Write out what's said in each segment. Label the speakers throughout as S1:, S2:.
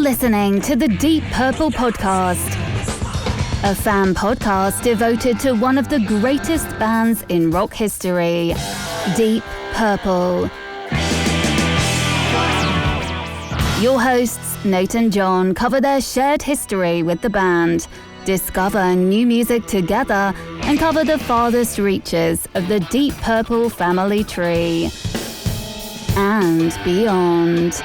S1: listening to the Deep Purple Podcast, a fan podcast devoted to one of the greatest bands in rock history, Deep Purple. Your hosts, Nate and John, cover their shared history with the band, discover new music together, and cover the farthest reaches of the Deep Purple family tree and beyond.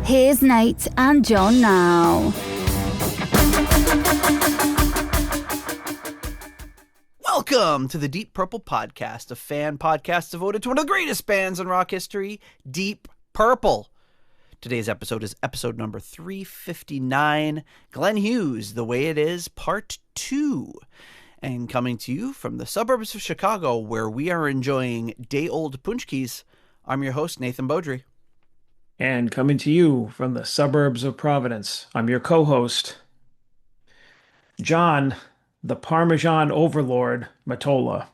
S1: Here's Nate and John now.
S2: Welcome to the Deep Purple Podcast, a fan podcast devoted to one of the greatest bands in rock history, Deep Purple. Today's episode is episode number 359, Glenn Hughes, The Way It Is, Part 2. And coming to you from the suburbs of Chicago, where we are enjoying day-old punchkis, I'm your host, Nathan Beaudry.
S3: And coming to you from the suburbs of Providence, I'm your co-host, John, the Parmesan Overlord Matola.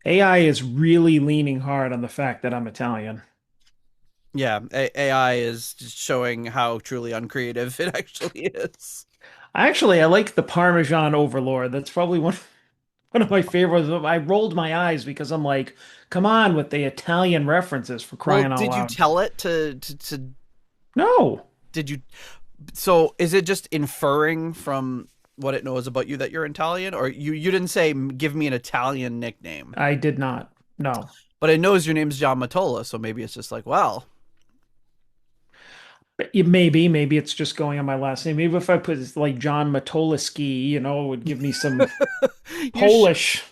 S3: AI is really leaning hard on the fact that I'm Italian.
S2: Yeah, AI is just showing how truly uncreative it actually is.
S3: I like the Parmesan Overlord. That's probably one of my favorites. I rolled my eyes because I'm like, come on with the Italian references, for crying out loud.
S2: Did you tell it to...
S3: No.
S2: Did you... So is it just inferring from what it knows about you that you're Italian? Or you didn't say, give me an Italian nickname?
S3: I did not. No.
S2: But it knows your name's John Matola, so maybe it's just like, well...
S3: Maybe it's just going on my last name. Maybe if I put like John Matolaski, it would give me some Polish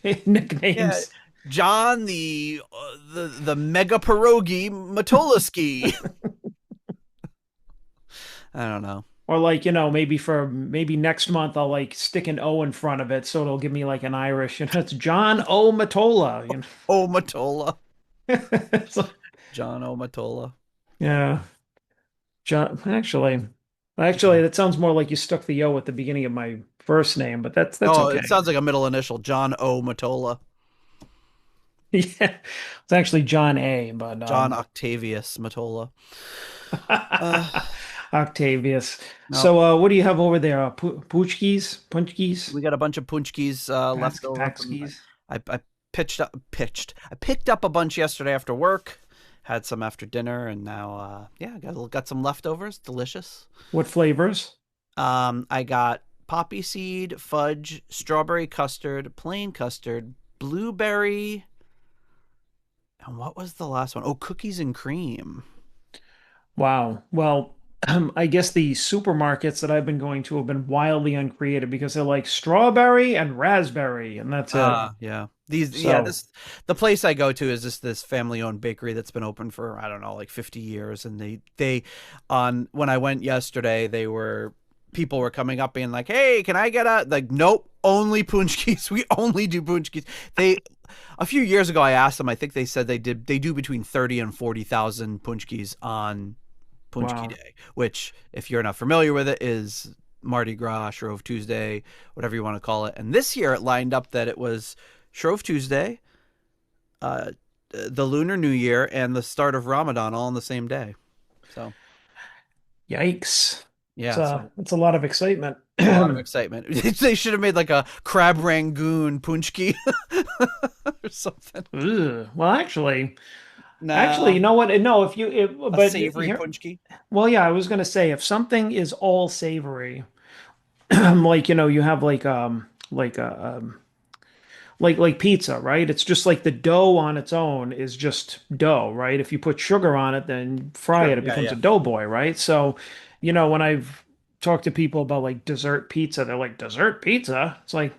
S3: nicknames.
S2: Yeah. John the mega pierogi Matolaski. I don't know.
S3: Or like, maybe next month I'll like stick an O in front of it so it'll give me like an Irish, it's John O Matola.
S2: O Matola. John O Matola.
S3: Yeah. John, actually, that sounds more like you stuck the O at the beginning of my first name, but that's okay.
S2: It sounds like a middle initial, John O Matola.
S3: Yeah, it's actually John A, but
S2: John Octavius Matola.
S3: Octavius.
S2: No.
S3: So, what do you have over there? Punchkis?
S2: We got a bunch of punchkis left over.
S3: Paxkis.
S2: I picked up a bunch yesterday after work. Had some after dinner, and now, got some leftovers. Delicious.
S3: What flavors?
S2: I got poppy seed, fudge, strawberry custard, plain custard, blueberry, and what was the last one? Oh, cookies and cream.
S3: Wow. Well, I guess the supermarkets that I've been going to have been wildly uncreative because they're like strawberry and raspberry, and that's it.
S2: Yeah. The place I go to is this family-owned bakery that's been open for, I don't know, like 50 years. And when I went yesterday, people were coming up being like, hey, can I get nope, only punchkis. We only do punchkis. A few years ago, I asked them, I think they said they do between 30 and 40,000 punchkis on Punchki Day, which, if you're not familiar with it, is Mardi Gras, Shrove Tuesday, whatever you want to call it. And this year it lined up that it was Shrove Tuesday, the Lunar New Year, and the start of Ramadan all on the same day. So,
S3: yikes!
S2: Yeah,
S3: it's a lot of excitement.
S2: A lot of excitement. They should have made like a crab rangoon punchki or something.
S3: Ugh. Well, actually,
S2: you
S3: know what? No,
S2: a savory punchki.
S3: Well, yeah, I was gonna say if something is all savory, like you have like pizza, right? It's just like the dough on its own is just dough, right? If you put sugar on it, then it becomes a doughboy, right? So, when I've talked to people about like dessert pizza, they're like, dessert pizza? It's like,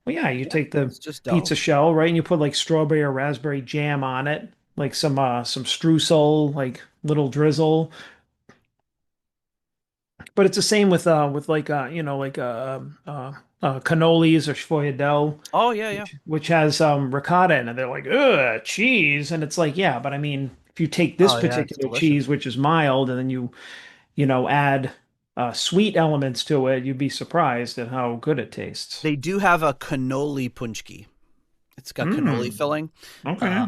S3: well, yeah, you take the pizza shell, right? And you put like strawberry or raspberry jam on it, like some streusel, like little drizzle. But it's the same with cannolis or sfogliatelle.
S2: Oh yeah.
S3: Which has ricotta in it. They're like, ugh, cheese, and it's like, yeah, but I mean, if you take this particular cheese, which is mild, and then you add sweet elements to it, you'd be surprised at how good it tastes.
S2: They do have a cannoli punchki. It's got cannoli
S3: Mm,
S2: filling.
S3: okay.
S2: Uh,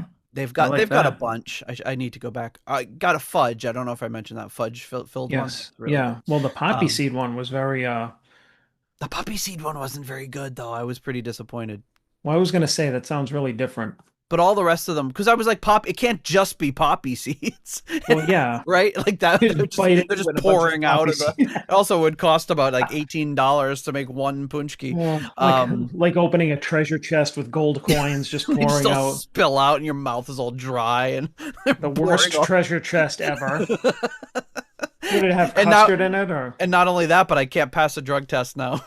S3: I like
S2: they've got a
S3: that.
S2: bunch. I need to go back. I got a fudge. I don't know if I mentioned that filled one.
S3: Yes.
S2: It's really good.
S3: Yeah. Well, the poppy
S2: Um,
S3: seed one was very
S2: the poppy seed one wasn't very good though. I was pretty disappointed.
S3: well, I was gonna say that sounds really different.
S2: But all the rest of them, because I was like, it can't just be poppy seeds,
S3: Well, yeah.
S2: right? Like that,
S3: You just bite
S2: they're
S3: into it
S2: just
S3: and a bunch of
S2: pouring out
S3: poppy
S2: of the.
S3: seed.
S2: It also would cost about like $18 to make one punchki.
S3: Yeah,
S2: Um,
S3: like opening a treasure chest with gold coins just
S2: they just
S3: pouring
S2: all
S3: out.
S2: spill out, and your mouth is all dry, and they're
S3: The
S2: pouring
S3: worst
S2: all.
S3: treasure chest ever. Did it have
S2: and now,
S3: custard in it or
S2: and not only that, but I can't pass a drug test now.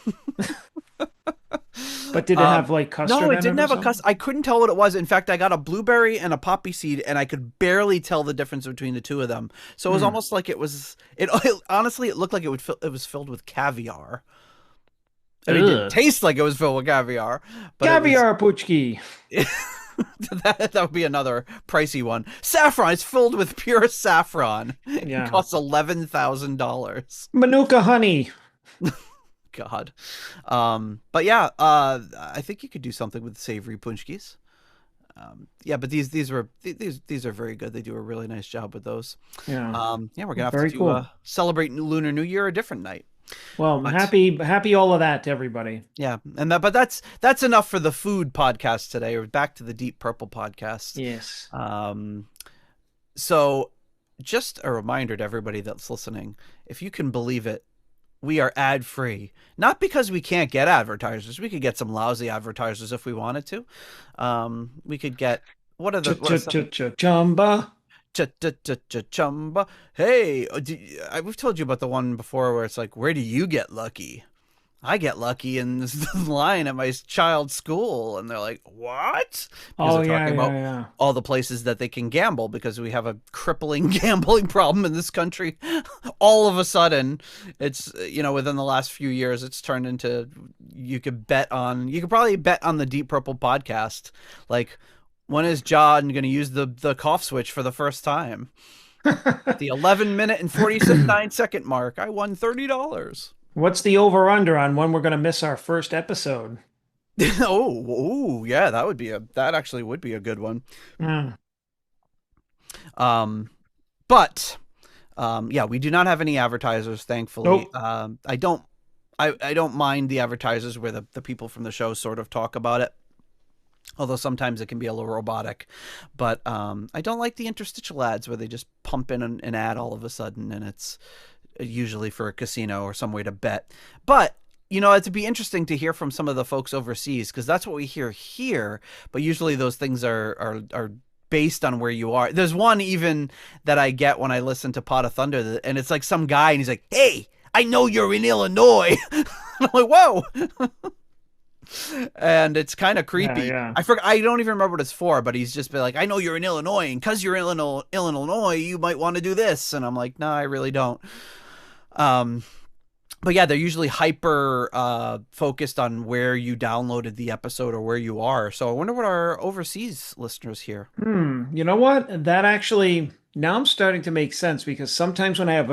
S3: but did it have like
S2: No,
S3: custard
S2: it
S3: in it
S2: didn't
S3: or
S2: have a
S3: something?
S2: cuss. I couldn't tell what it was. In fact, I got a blueberry and a poppy seed, and I could barely tell the difference between the two of them. So it was
S3: Hmm.
S2: almost like it was. Honestly, it looked like it was filled with caviar. I mean, it didn't
S3: Ugh.
S2: taste like it was filled with caviar, but it was.
S3: Caviar puchki.
S2: That would be another pricey one. Saffron. It's filled with pure saffron. It
S3: Yeah.
S2: costs $11,000.
S3: Manuka honey.
S2: God. But yeah, I think you could do something with savory punchkis. Yeah, but these are very good. They do a really nice job with those.
S3: Yeah.
S2: Yeah, we're gonna have
S3: Very
S2: to
S3: cool.
S2: celebrate Lunar New Year a different night.
S3: Well,
S2: But
S3: happy all of that to everybody.
S2: yeah, but that's enough for the food podcast today. We're back to the Deep Purple podcast.
S3: Yes.
S2: So just a reminder to everybody that's listening, if you can believe it, we are ad free. Not because we can't get advertisers. We could get some lousy advertisers if we wanted to. We could get what are some
S3: Chumba.
S2: chumba. Hey, we've told you about the one before where it's like, where do you get lucky? I get lucky in this line at my child's school, and they're like, "What?" Because
S3: Oh
S2: they're
S3: yeah,
S2: talking
S3: yeah,
S2: about
S3: yeah.
S2: all the places that they can gamble because we have a crippling gambling problem in this country. All of a sudden, it's within the last few years, it's turned into you could probably bet on the Deep Purple podcast, like when is John going to use the cough switch for the first time? At the 11 minute and 49 second mark, I won $30.
S3: What's the over under on when we're gonna miss our first episode?
S2: Yeah, that actually would be a good one.
S3: Mm.
S2: Um, but yeah, we do not have any advertisers, thankfully.
S3: Nope.
S2: I don't mind the advertisers where the people from the show sort of talk about it. Although sometimes it can be a little robotic, but I don't like the interstitial ads where they just pump in an ad all of a sudden, and it's usually for a casino or some way to bet. But it'd be interesting to hear from some of the folks overseas because that's what we hear here. But usually those things are based on where you are. There's one even that I get when I listen to Pot of Thunder, and it's like some guy, and he's like, "Hey, I know you're in Illinois." I'm like, "Whoa." And it's kind of
S3: Yeah,
S2: creepy.
S3: yeah.
S2: I don't even remember what it's for, but he's just been like, "I know you're in Illinois, and because you're in Illinois, you might want to do this." And I'm like, "No, I really don't." Um, but yeah, they're usually hyper focused on where you downloaded the episode or where you are. So I wonder what our overseas listeners hear.
S3: You know what? That actually now I'm starting to make sense because sometimes when I have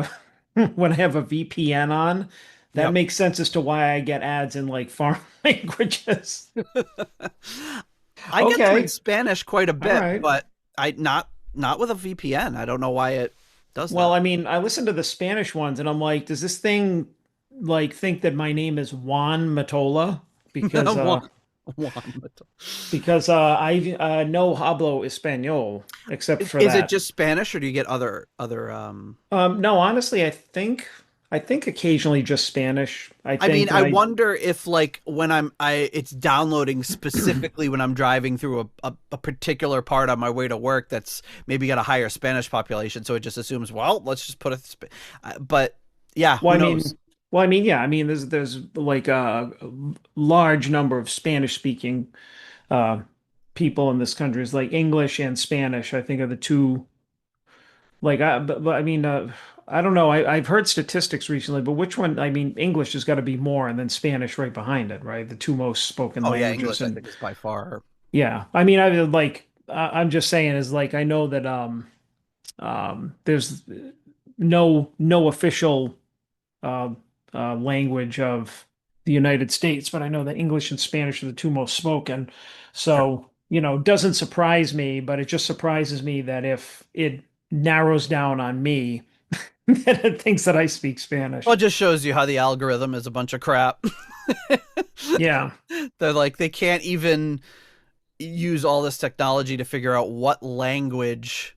S3: a when I have a VPN on, that
S2: Yep.
S3: makes sense as to why I get ads in like foreign languages.
S2: I get them in
S3: Okay.
S2: Spanish quite a
S3: All
S2: bit,
S3: right.
S2: but I not with a VPN. I don't know why it does
S3: Well,
S2: that.
S3: I mean, I listen to the Spanish ones and I'm like, does this thing like think that my name is Juan Matola? Because
S2: One,
S3: uh
S2: one.
S3: because I no hablo español except for
S2: Is it
S3: that.
S2: just Spanish, or do you get other
S3: No, honestly, I think occasionally just Spanish. I
S2: I mean,
S3: think
S2: I
S3: like
S2: wonder if like when it's downloading specifically when I'm driving through a particular part on my way to work that's maybe got a higher Spanish population, so it just assumes, well, let's just put but yeah,
S3: well,
S2: who
S3: I mean,
S2: knows?
S3: yeah, I mean, there's like a large number of Spanish speaking uh people in this country. It's like English and Spanish, I think are the two. Like, but I mean, I don't know. I've heard statistics recently, but which one? I mean, English has got to be more, and then Spanish right behind it, right? The two most spoken
S2: Oh yeah,
S3: languages,
S2: English I
S3: and
S2: think is by far.
S3: yeah, I mean, I like, I'm just saying is like I know that there's no official uh, language of the United States, but I know that English and Spanish are the two most spoken.
S2: Sure.
S3: So. doesn't surprise me, but it just surprises me that if it narrows down on me, that it thinks that I speak
S2: Well,
S3: Spanish.
S2: it just shows you how the algorithm is a bunch of crap.
S3: Yeah,
S2: They're like, they can't even use all this technology to figure out what language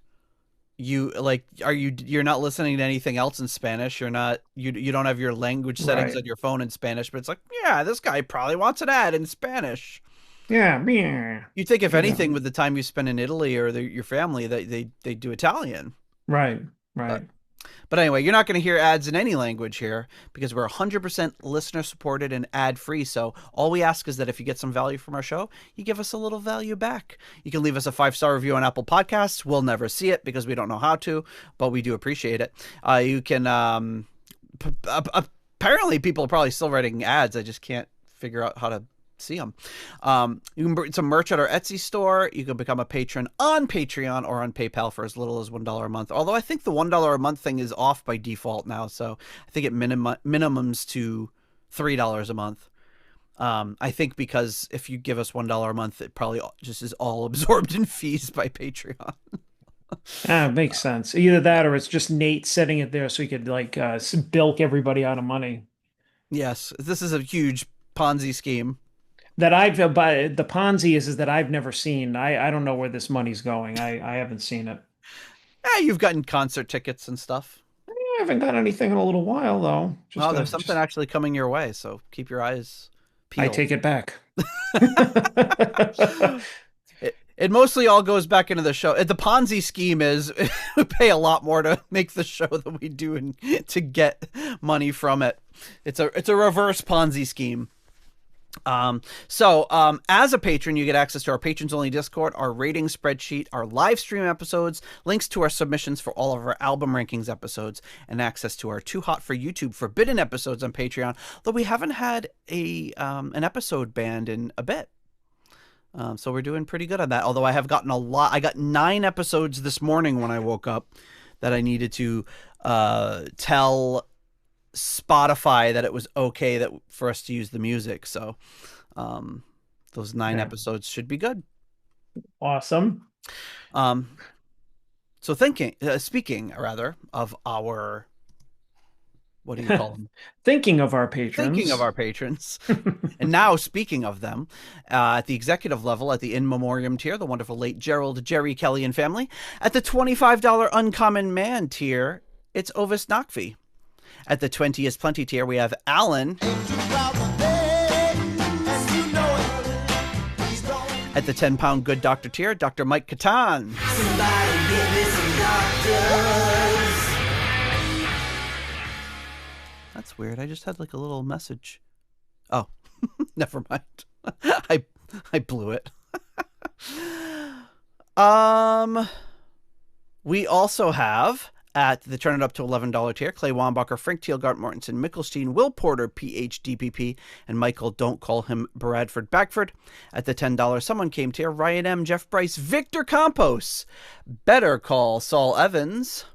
S2: you like. You're not listening to anything else in Spanish. You don't have your language settings
S3: right.
S2: on your phone in Spanish, but it's like, yeah, this guy probably wants an ad in Spanish.
S3: Yeah, yeah,
S2: You'd think, if
S3: yeah.
S2: anything, with the time you spend in Italy or your family, that they do Italian.
S3: Right,
S2: But
S3: right.
S2: But anyway, you're not going to hear ads in any language here because we're 100% listener supported and ad free. So all we ask is that if you get some value from our show, you give us a little value back. You can leave us a 5-star review on Apple Podcasts. We'll never see it because we don't know how to, but we do appreciate it. You can, apparently people are probably still writing ads. I just can't figure out how to see them. You can bring some merch at our Etsy store. You can become a patron on Patreon or on PayPal for as little as $1 a month. Although I think the $1 a month thing is off by default now, so I think it minimums to $3 a month. I think because if you give us $1 a month, it probably just is all absorbed in fees by Patreon.
S3: Ah, it makes sense. Either that or it's just Nate setting it there so he could like bilk everybody out of money.
S2: Yes, this is a huge Ponzi scheme.
S3: That I've but the Ponzi is that I've never seen. I don't know where this money's going. I haven't seen it.
S2: You've gotten concert tickets and stuff.
S3: I haven't got anything in a little while though.
S2: Well, there's something actually coming your way, so keep your eyes
S3: I
S2: peeled.
S3: take it back.
S2: It mostly all goes back into the show. The Ponzi scheme is we pay a lot more to make the show than we do to get money from it. It's a reverse Ponzi scheme. As a patron, you get access to our patrons only Discord, our rating spreadsheet, our live stream episodes, links to our submissions for all of our album rankings episodes, and access to our Too Hot for YouTube forbidden episodes on Patreon, though we haven't had an episode banned in a bit. So we're doing pretty good on that. Although I have gotten a lot. I got 9 episodes this morning when I woke up that I needed to tell Spotify that it was okay for us to use the music. So those 9 episodes should be good.
S3: Awesome.
S2: So speaking rather of our, what do you call them?
S3: Thinking of our patrons.
S2: And now, speaking of them, at the executive level, at the in memoriam tier, the wonderful late Gerald, Jerry, Kelly, and family. At the $25 uncommon man tier, it's Ovis Nakvi. At the 20 is plenty tier, we have Alan. At the 10-pound good doctor tier, Dr. Mike Catan. That's weird. I just had like a little message. Oh, never mind. I blew it. We also have at the turn it up to $11 tier, Clay Wambacher, Frank Teelgart, Mortensen, Mickelstein, Will Porter, PhDPP, and Michael, don't call him Bradford Backford. At the $10 someone came tier, Ryan M, Jeff Bryce, Victor Campos, Better Call Saul Evans.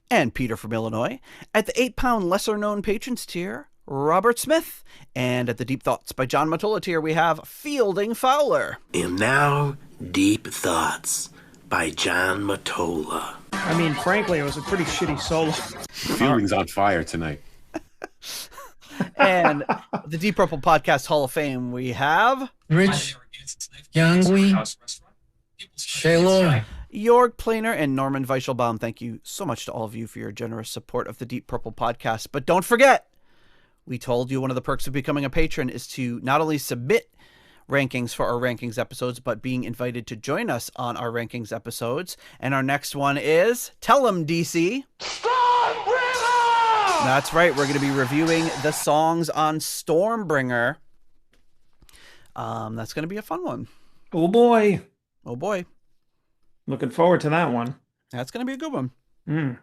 S2: And Peter from Illinois. At the £8 lesser known patrons tier, Robert Smith. And at the Deep Thoughts by John Matola tier, we have Fielding Fowler.
S4: And now, Deep Thoughts by John Matola.
S3: I mean, frankly, it was a pretty shitty solo.
S5: Feelings on fire tonight.
S2: And the Deep Purple Podcast Hall of Fame, we have
S6: Rich, Youngwy, Shayla,
S2: Jorg Planer, and Norman Weichelbaum. Thank you so much to all of you for your generous support of the Deep Purple Podcast. But don't forget, we told you one of the perks of becoming a patron is to not only submit rankings for our rankings episodes, but being invited to join us on our rankings episodes. And our next one is Tell 'em, DC. Stormbringer! That's right. We're going to be reviewing the songs on Stormbringer. That's going to be a fun one.
S3: Oh boy.
S2: Oh boy.
S3: Looking forward to that one.
S2: That's going to be a good one.
S3: Mm.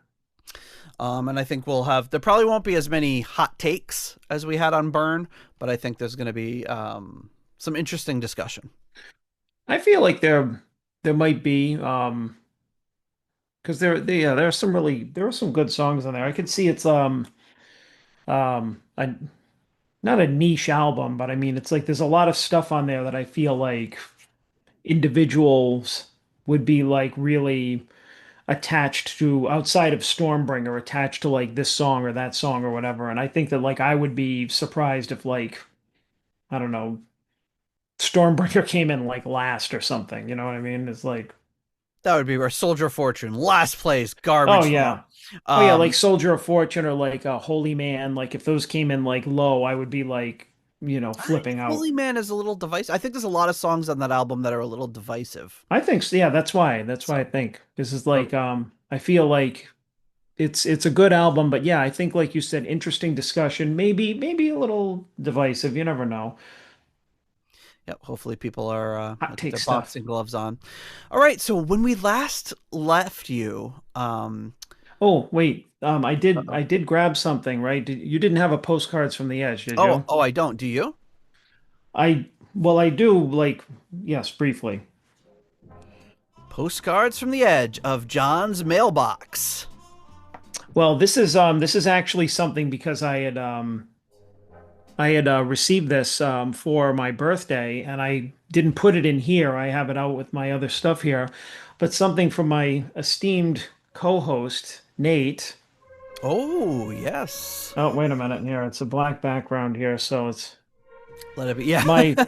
S2: And I think there probably won't be as many hot takes as we had on Burn, but I think there's going to be some interesting discussion.
S3: I feel like there might be because there are some good songs on there. I could see it's I not a niche album, but I mean, it's like there's a lot of stuff on there that I feel like individuals would be like really attached to outside of Stormbringer, attached to like this song or that song or whatever. And I think that like I would be surprised if like, I don't know, Stormbringer came in like last or something. You know what I mean? It's like,
S2: That would be our Soldier of Fortune, last place,
S3: oh
S2: garbage song.
S3: yeah. Oh yeah, like Soldier of Fortune or like a Holy Man. Like if those came in like low, I would be like, flipping out.
S2: Holy Man is a little divisive. I think there's a lot of songs on that album that are a little divisive.
S3: I think so. Yeah, that's why. That's why I think this is like I feel like it's a good album, but yeah, I think like you said, interesting discussion, maybe a little divisive. You never know.
S2: Yep, hopefully people are
S3: Hot take
S2: their
S3: stuff.
S2: boxing gloves on. All right, so when we last left you,
S3: Oh, wait. I did grab something, right? You didn't have a postcards from the edge, did you?
S2: I don't. Do you?
S3: Well, I do like yes, briefly.
S2: Postcards from the edge of John's mailbox.
S3: Well, this is actually something because I had received this for my birthday, and I didn't put it in here. I have it out with my other stuff here, but something from my esteemed co-host Nate.
S2: Oh, yes.
S3: Oh, wait a minute here. It's a black background here, so it's
S2: Let it be. Yeah.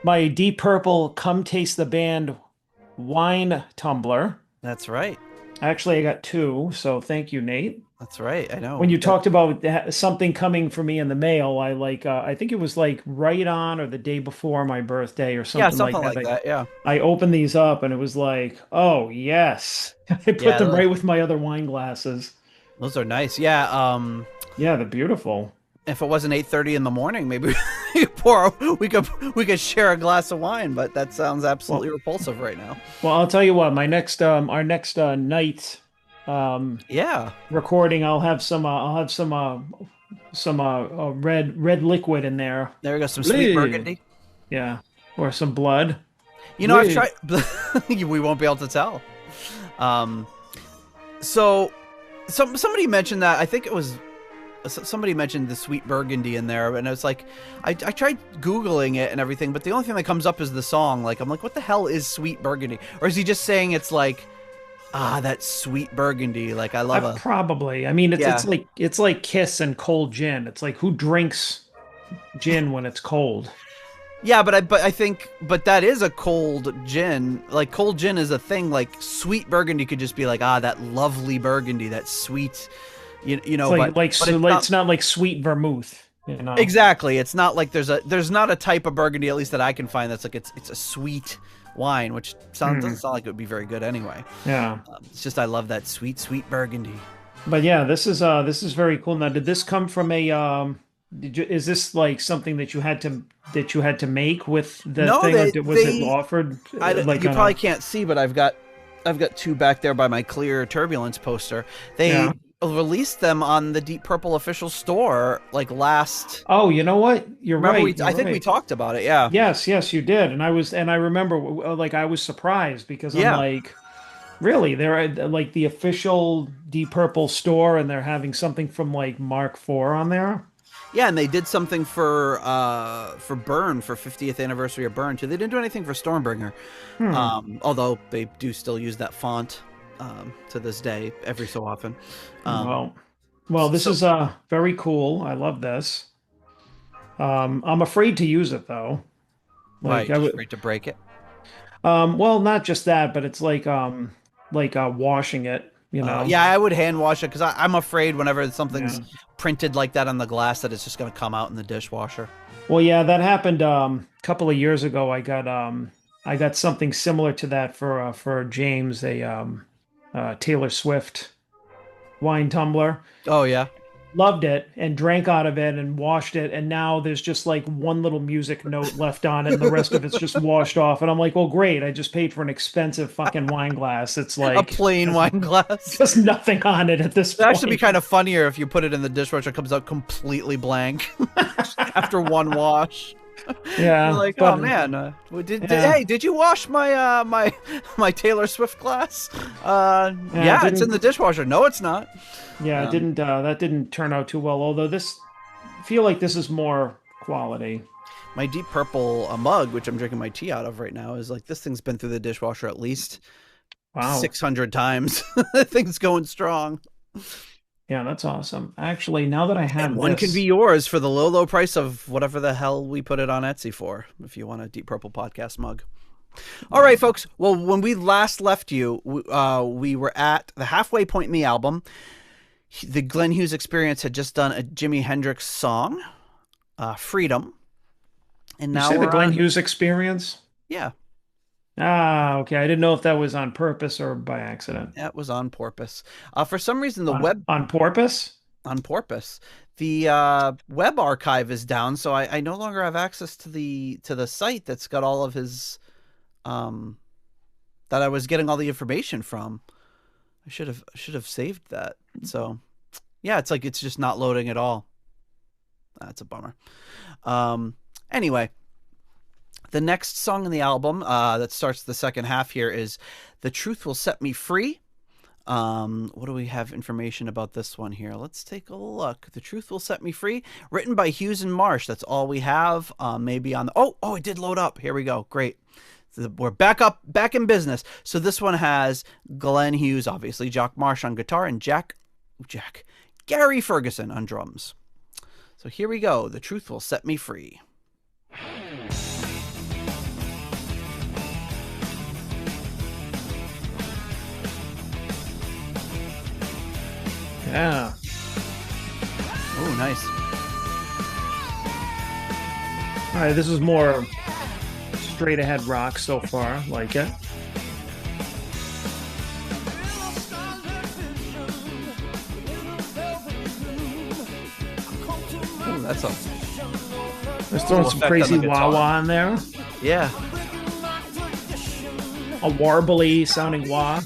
S3: my Deep Purple Come Taste the Band wine tumbler.
S2: That's right.
S3: Actually, I got two, so thank you, Nate.
S2: That's right. I know.
S3: When you talked about something coming for me in the mail, I think it was like right on or the day before my birthday or something,
S2: something
S3: like
S2: like
S3: that.
S2: that. Yeah.
S3: I opened these up and it was like, oh yes. I put them right with my other wine glasses.
S2: Those are nice. Yeah.
S3: Yeah, they're beautiful.
S2: If it wasn't 8:30 in the morning, maybe we could share a glass of wine, but that sounds absolutely repulsive right now.
S3: Well, I'll tell you what, our next night recording, I'll have some red liquid in there.
S2: There we go, some sweet burgundy.
S3: Yeah, or some blood.
S2: You know, I've tried. We won't be able to tell. So, somebody mentioned that. I think it was somebody mentioned the sweet burgundy in there, and it's like I tried googling it and everything, but the only thing that comes up is the song. Like I'm like, what the hell is sweet burgundy? Or is he just saying it's like that sweet burgundy? Like I love
S3: probably. I mean, it's like Kiss and cold gin. It's like who drinks gin when it's cold?
S2: Yeah, but I think that is a cold gin. Like cold gin is a thing. Like sweet burgundy could just be like that lovely burgundy, that sweet. You know,
S3: it's not like sweet vermouth. You know?
S2: Exactly. It's not like there's not a type of burgundy, at least that I can find, that's like it's a sweet wine, which doesn't sound like it would be very good anyway.
S3: Yeah.
S2: It's just I love that sweet burgundy.
S3: But yeah, this is very cool. Now, did this come from a is this like something that you had to make with the thing, or was it offered?
S2: You probably can't see, but I've got two back there by my clear turbulence poster. They released them on the Deep Purple official store like last.
S3: Oh, you know what? You're right.
S2: I think we talked about it. Yeah.
S3: Yes, you did. And I remember like I was surprised because I'm like, really? They're like the official Deep Purple store, and they're having something from like Mark IV on there.
S2: Yeah, and they did something for Burn, for 50th anniversary of Burn too. They didn't do anything for Stormbringer, although they do still use that font to this day every so often.
S3: Well, this is very cool. I love this. I'm afraid to use it though.
S2: Like afraid to break it.
S3: Well, not just that, but it's like washing it. You know?
S2: Yeah, I would hand wash it because I'm afraid whenever something's printed like that on the glass that it's just going to come out in the dishwasher.
S3: Well, yeah, that happened a couple of years ago. I got something similar to that for James, a Taylor Swift wine tumbler.
S2: Oh yeah.
S3: Loved it and drank out of it and washed it, and now there's just like one little music note left on it and the rest of it's just washed off, and I'm like, well, great, I just paid for an expensive fucking wine glass. It's like
S2: a plain wine glass.
S3: There's nothing on it at this point.
S2: It'd actually be kind of funnier if you put it in the dishwasher, it comes out completely blank after one wash.
S3: Yeah.
S2: You're like, oh man, did you wash my my Taylor Swift glass? Yeah, it's in the dishwasher. No, it's not.
S3: Yeah, it didn't. That didn't turn out too well. Although I feel like this is more quality.
S2: My Deep Purple mug, which I'm drinking my tea out of right now, is like, this thing's been through the dishwasher at least 600 times. Thing's going strong.
S3: Yeah, that's awesome. Actually, now that I have
S2: one can be yours for the low price of whatever the hell we put it on Etsy for, if you want a Deep Purple podcast mug. All right, folks. Well, when we last left you, we were at the halfway point in the album. The Glenn Hughes Experience had just done a Jimi Hendrix song, Freedom. And now
S3: the Glenn Hughes Experience?
S2: Yeah.
S3: Ah, okay. I didn't know if that was on purpose or by accident.
S2: That was on purpose. For some reason, the web...
S3: On purpose?
S2: On purpose. The web archive is down, so I no longer have access to the site that's got all of his... that I was getting all the information from. I should have saved that. So, yeah, it's like it's just not loading at all. That's a bummer. Anyway... The next song in the album that starts the second half here is The Truth Will Set Me Free. What do we have information about this one here? Let's take a look. The Truth Will Set Me Free, written by Hughes and Marsh. That's all we have. Maybe on the... Oh, it did load up. Here we go. Great. So we're back in business. So this one has Glenn Hughes, obviously, Jock Marsh on guitar, and Gary Ferguson on drums. So here we go. The Truth Will Set Me Free.
S3: Yeah.
S2: Oh, nice.
S3: All right, this is more straight ahead rock so far. Like it.
S2: Ooh, that's a...
S3: Let's throw some crazy wah-wah in there.
S2: Yeah.
S3: A warbly sounding wah.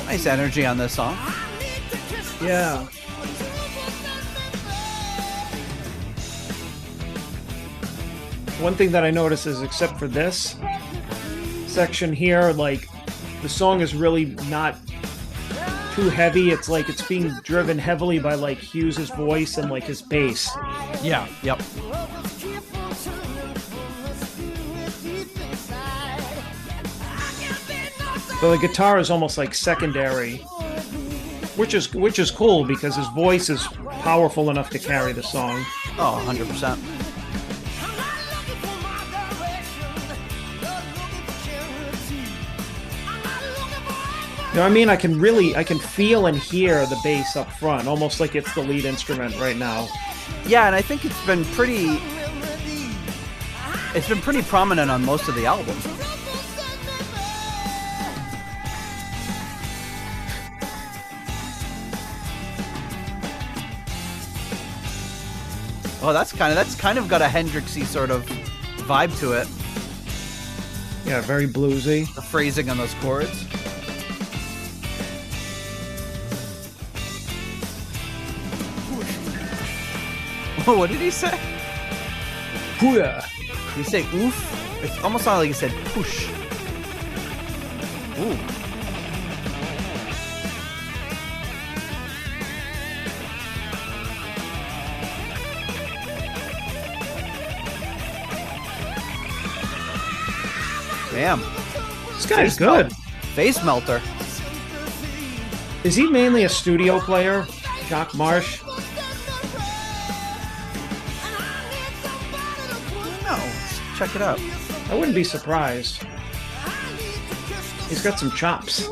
S2: Nice energy on this song.
S3: Yeah. One thing that I notice is, except for this section here, like, the song is really not too heavy. It's like it's being driven heavily by, like, Hughes' voice and, like, his bass.
S2: Yeah, yep.
S3: So the guitar is almost like secondary, which is cool because his voice is powerful enough to carry the song.
S2: Oh, 100%.
S3: You know what I mean? I can feel and hear the bass up front, almost like it's the lead instrument right now.
S2: Yeah, and I think it's been pretty prominent on most of the album. Oh, that's kind of got a Hendrixy sort of vibe to it.
S3: Yeah, very bluesy.
S2: The phrasing on those chords. Oh, what did he say?
S3: Hooyah.
S2: Did he say oof? It almost sounded like he said push. Ooh. Damn.
S3: This guy's good.
S2: Face melter.
S3: Is he mainly a studio player, Jock Marsh?
S2: No. Check it out.
S3: I wouldn't be surprised. He's got some chops.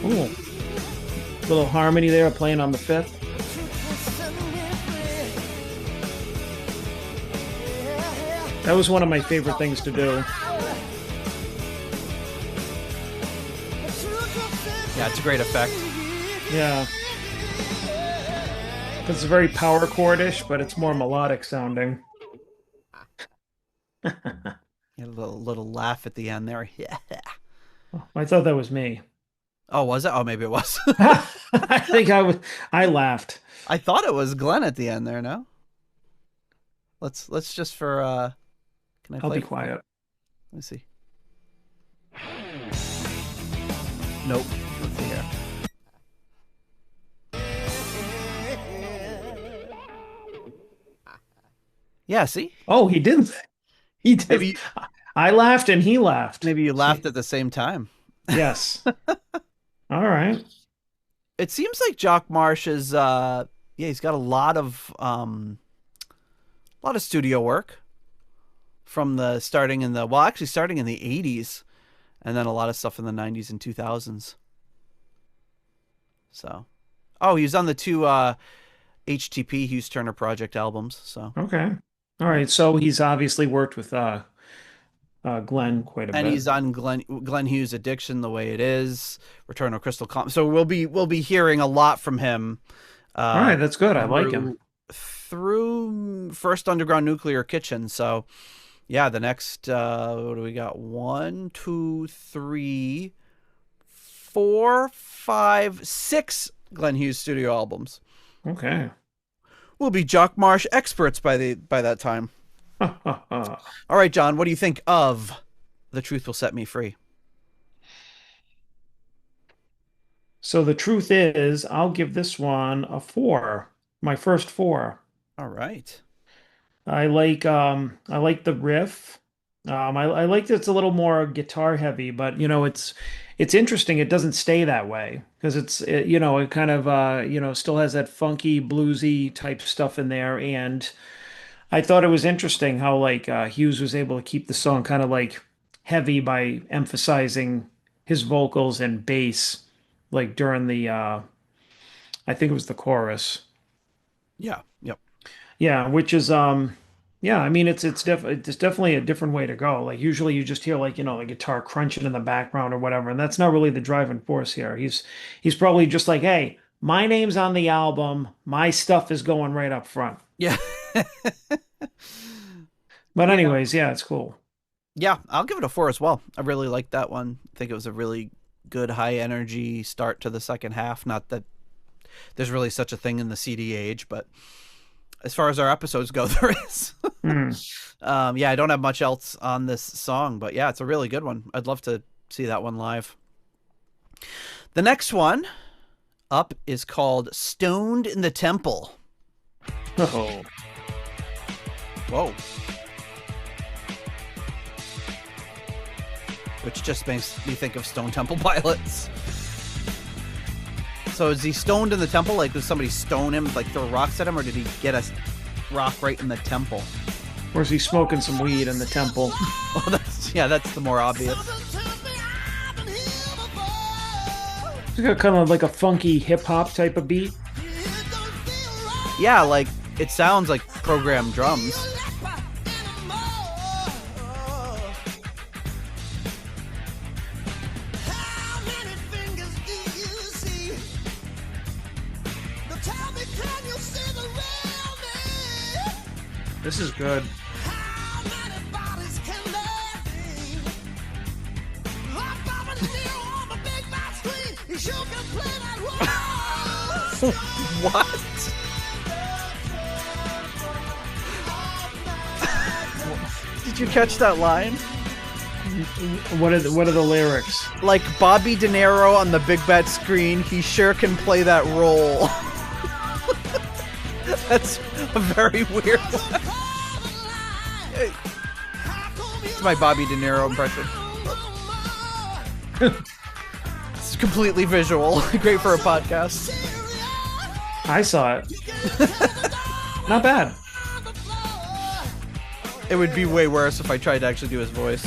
S3: Ooh. Little harmony there playing on the fifth. That was one of my favorite things to do.
S2: Yeah, it's a great effect.
S3: Yeah. It's very power chordish, but it's more melodic sounding.
S2: A little laugh at the end there. Yeah.
S3: Oh, I thought that was me.
S2: Oh, was it? Oh, maybe it was.
S3: I think I laughed.
S2: I thought it was Glenn at the end there, no? Let's just for can I
S3: I'll
S2: play?
S3: be quiet.
S2: Let me see. Nope. Let's see here. Yeah, see?
S3: Oh, he didn't. He did.
S2: Maybe,
S3: I laughed and he laughed.
S2: maybe you laughed at the same time.
S3: Yes. All right.
S2: It seems like Jock Marsh is he's got a lot of studio work from starting in the 80s and then a lot of stuff in the 90s and 2000s. So, he was on the two HTP Hughes Turner Project albums, so.
S3: Okay. All right. So he's obviously worked with Glenn quite a bit.
S2: And he's on Glenn Hughes' Addiction, The Way It Is, Return of Crystal Calm. So we'll be hearing a lot from him.
S3: All right, that's good. I like him.
S2: Through First Underground Nuclear Kitchen. So yeah, the next what do we got? 1, 2, 3, 4, 5, 6 Glenn Hughes studio albums.
S3: Okay.
S2: We'll be Jock Marsh experts by that time. All right, John, what do you think of The Truth Will Set Me Free?
S3: So the truth is, I'll give this one a 4. My first 4.
S2: All right.
S3: I like the riff. I like that it's a little more guitar heavy, but it's interesting. It doesn't stay that way because it kind of still has that funky bluesy type stuff in there. And I thought it was interesting how Hughes was able to keep the song kind of like heavy by emphasizing his vocals and bass during the I think it was the chorus.
S2: Yeah. Yep.
S3: Yeah, which is I mean it's definitely a different way to go. Like usually you just hear the guitar crunching in the background or whatever, and that's not really the driving force here. He's probably just like, hey, my name's on the album, my stuff is going right up front.
S2: Yeah.
S3: But anyways, yeah, it's cool.
S2: Yeah, I'll give it a 4 as well. I really liked that one. I think it was a really good high energy start to the second half. Not that there's really such a thing in the CD age, but as far as our episodes go, there is. Yeah, I don't have much else on this song, but yeah, it's a really good one. I'd love to see that one live. The next one up is called Stoned in the Temple.
S3: Oh.
S2: Whoa. Which just makes me think of Stone Temple Pilots. So is he stoned in the temple? Like, did somebody stone him, throw rocks at him, or did he get a rock right in the temple?
S3: Or is he smoking some weed in the temple?
S2: Oh, that's the more obvious.
S3: It's got kind of like a funky hip-hop type of beat.
S2: Yeah, it sounds like programmed drums.
S3: This is good.
S2: What? Did you catch that line?
S3: What are the lyrics?
S2: Like Bobby De Niro on the big bad screen, he sure can play that role. That's a very weird one. It's my Bobby De Niro impression. It's completely visual. Great for a podcast.
S3: I saw it. Not bad.
S2: It would be way worse if I tried to actually do his voice.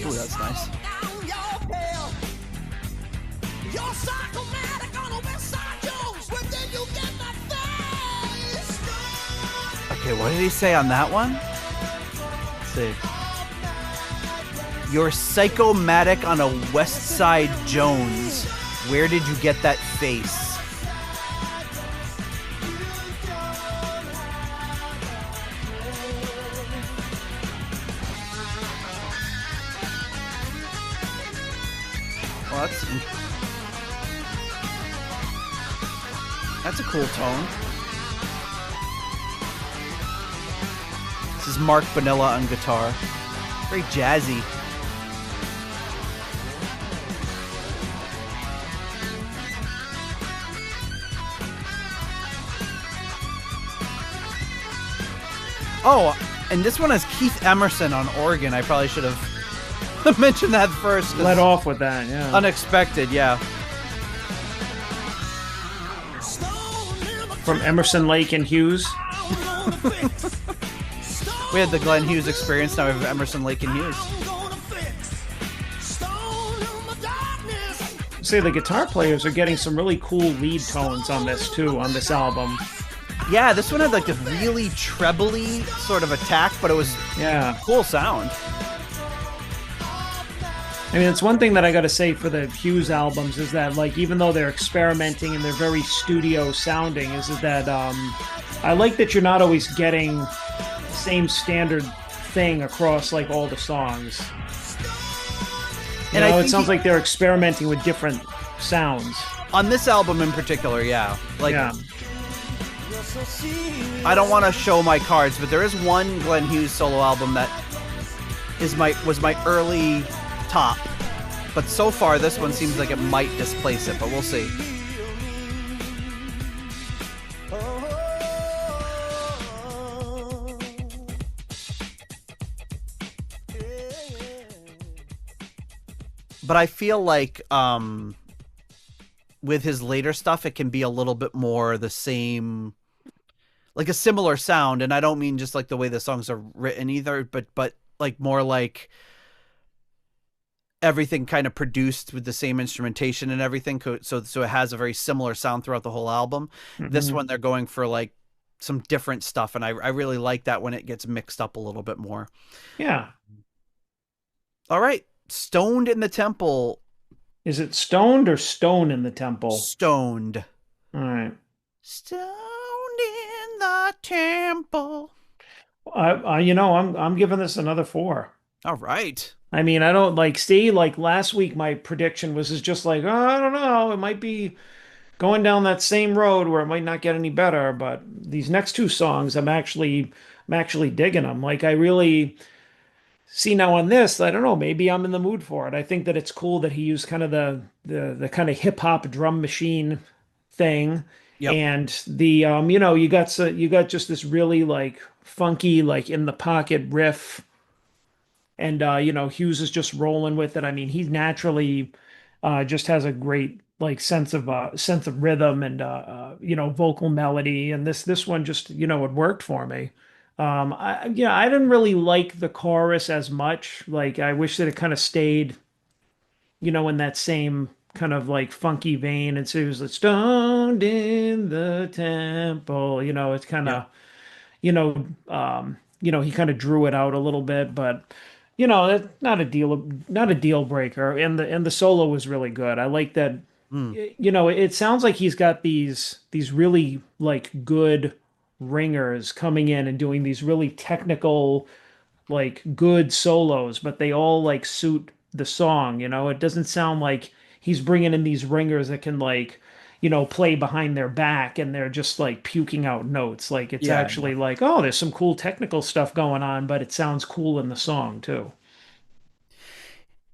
S2: Ooh, that's nice. Wait, what did he say on that one? Let's see. You're psychomatic on a West Side Jones. Where did you get that face? Well, that's a cool tone. This is Mark Bonilla on guitar. Very jazzy. Oh, and this one has Keith Emerson on organ. I probably should have mentioned that first.
S3: Let off with that, yeah.
S2: Unexpected, yeah.
S3: From Emerson, Lake, and Hughes.
S2: We had the Glenn Hughes experience, now we have Emerson, Lake, and Hughes.
S3: Say the guitar players are getting some really cool lead tones on this too, on this album.
S2: Yeah, this one had like this really trebly sort of attack, but it was cool sound.
S3: I mean, it's one thing that I got to say for the Hughes albums is that, like, even though they're experimenting and they're very studio sounding, is that I like that you're not always getting the same standard thing across like all the songs. You know, it sounds like they're experimenting with different sounds.
S2: On this album in particular, yeah. Like, I don't want to show my cards, but there is one Glenn Hughes solo album that was my early top. But so far, this one seems like it might displace it, but we'll see. But I feel like with his later stuff, it can be a little bit more the same, like a similar sound. And I don't mean just like the way the songs are written either, but like more like everything kind of produced with the same instrumentation and everything. So it has a very similar sound throughout the whole album. Mm-hmm. This one, they're going for like some different stuff. And I really like that when it gets mixed up a little bit more.
S3: Yeah.
S2: All right. Stoned in the Temple.
S3: Is it stoned or stone in the temple?
S2: Stoned.
S3: All right.
S2: Stoned in the temple.
S3: I'm giving this another 4.
S2: All right.
S3: I mean, I don't like last week my prediction was just like, oh, I don't know, it might be going down that same road where it might not get any better, but these next 2 songs I'm actually digging them. Like I really see now on this, I don't know, maybe I'm in the mood for it. I think that it's cool that he used kind of the kind of hip hop drum machine thing. Yep. And the you got just this really like funky, like in the pocket riff. And Hughes is just rolling with it. I mean, he naturally just has a great like sense of rhythm and vocal melody. And this one just it worked for me. I didn't really like the chorus as much. Like I wish that it kind of stayed, in that same kind of like funky vein. And so it was like stoned in the temple. It's kind of, he kind of drew it out a little bit, but not a deal breaker. And the solo was really good. I like that. It sounds like he's got these really like good ringers coming in and doing these really technical, like good solos, but they all like suit the song. It doesn't sound like he's bringing in these ringers that can like, play behind their back and they're just like puking out notes. Like it's actually like, oh, there's some cool technical stuff going on, but it sounds cool in the song too.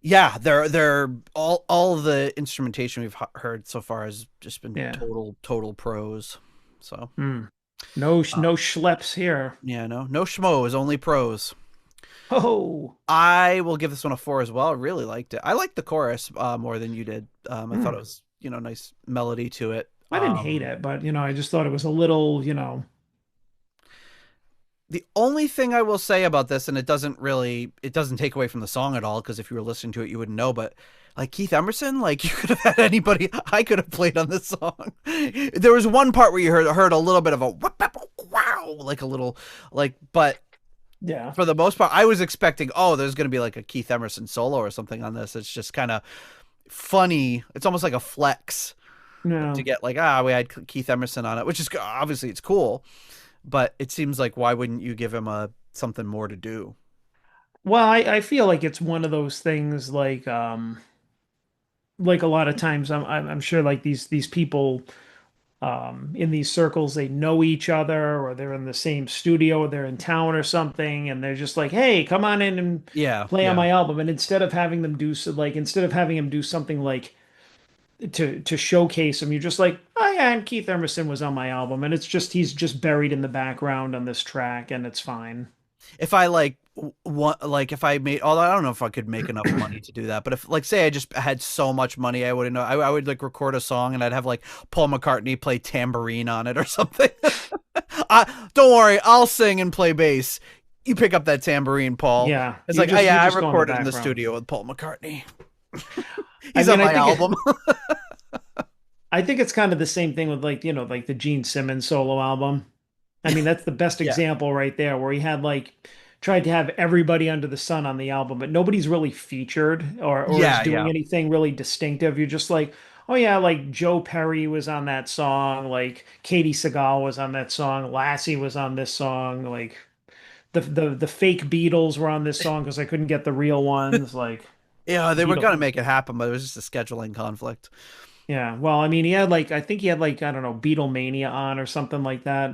S2: Yeah, they're all the instrumentation we've heard so far has just been total pros. So
S3: no schleps here.
S2: Yeah, no schmoes, only pros.
S3: Oh,
S2: I will give this one a 4 as well. I really liked it. I liked the chorus more than you did. I thought it was nice melody to it.
S3: I didn't hate it, but I just thought it was a little
S2: The only thing I will say about this, and it doesn't take away from the song at all, because if you were listening to it, you wouldn't know, but like Keith Emerson, like you could have had anybody I could have played on this song. There was one part where you heard a little bit of a wow, like a little like, but
S3: Yeah.
S2: for the most part, I was expecting, there's going to be like a Keith Emerson solo or something on this. It's just kind of funny. It's almost like a flex to get like, we had Keith Emerson on it, which is obviously it's cool, but it seems like why wouldn't you give him something more to do?
S3: Well, I feel like it's one of those things like a lot of times I'm sure like these people in these circles, they know each other, or they're in the same studio, or they're in town or something, and they're just like, hey, come on in and play on my album. And instead of having him do something like to showcase him, you're just like, oh yeah, and Keith Emerson was on my album, and it's just he's just buried in the background on this track, and it's fine.
S2: If I if I made, although I don't know if I could make enough money to do that, but if like say I just had so much money, I wouldn't know. I would like record a song and I'd have like Paul McCartney play tambourine on it or something. Don't worry, I'll sing and play bass. You pick up that tambourine, Paul.
S3: Yeah,
S2: it's like, I recorded in the studio with Paul McCartney. He's on my album.
S3: I think it's kind of the same thing with like the Gene Simmons solo album. I mean, that's the best example right there, where he had tried to have everybody under the sun on the album, but nobody's really featured or is doing anything really distinctive. You're just like, oh yeah, like Joe Perry was on that song, like Katie Seagal was on that song, Lassie was on this song, like the fake Beatles were on this song because I couldn't get the real ones. Like,
S2: yeah, they were gonna make it happen, but it was just a scheduling conflict.
S3: Yeah, well, I mean, he had I think he had I don't know, Beatlemania on or something like that.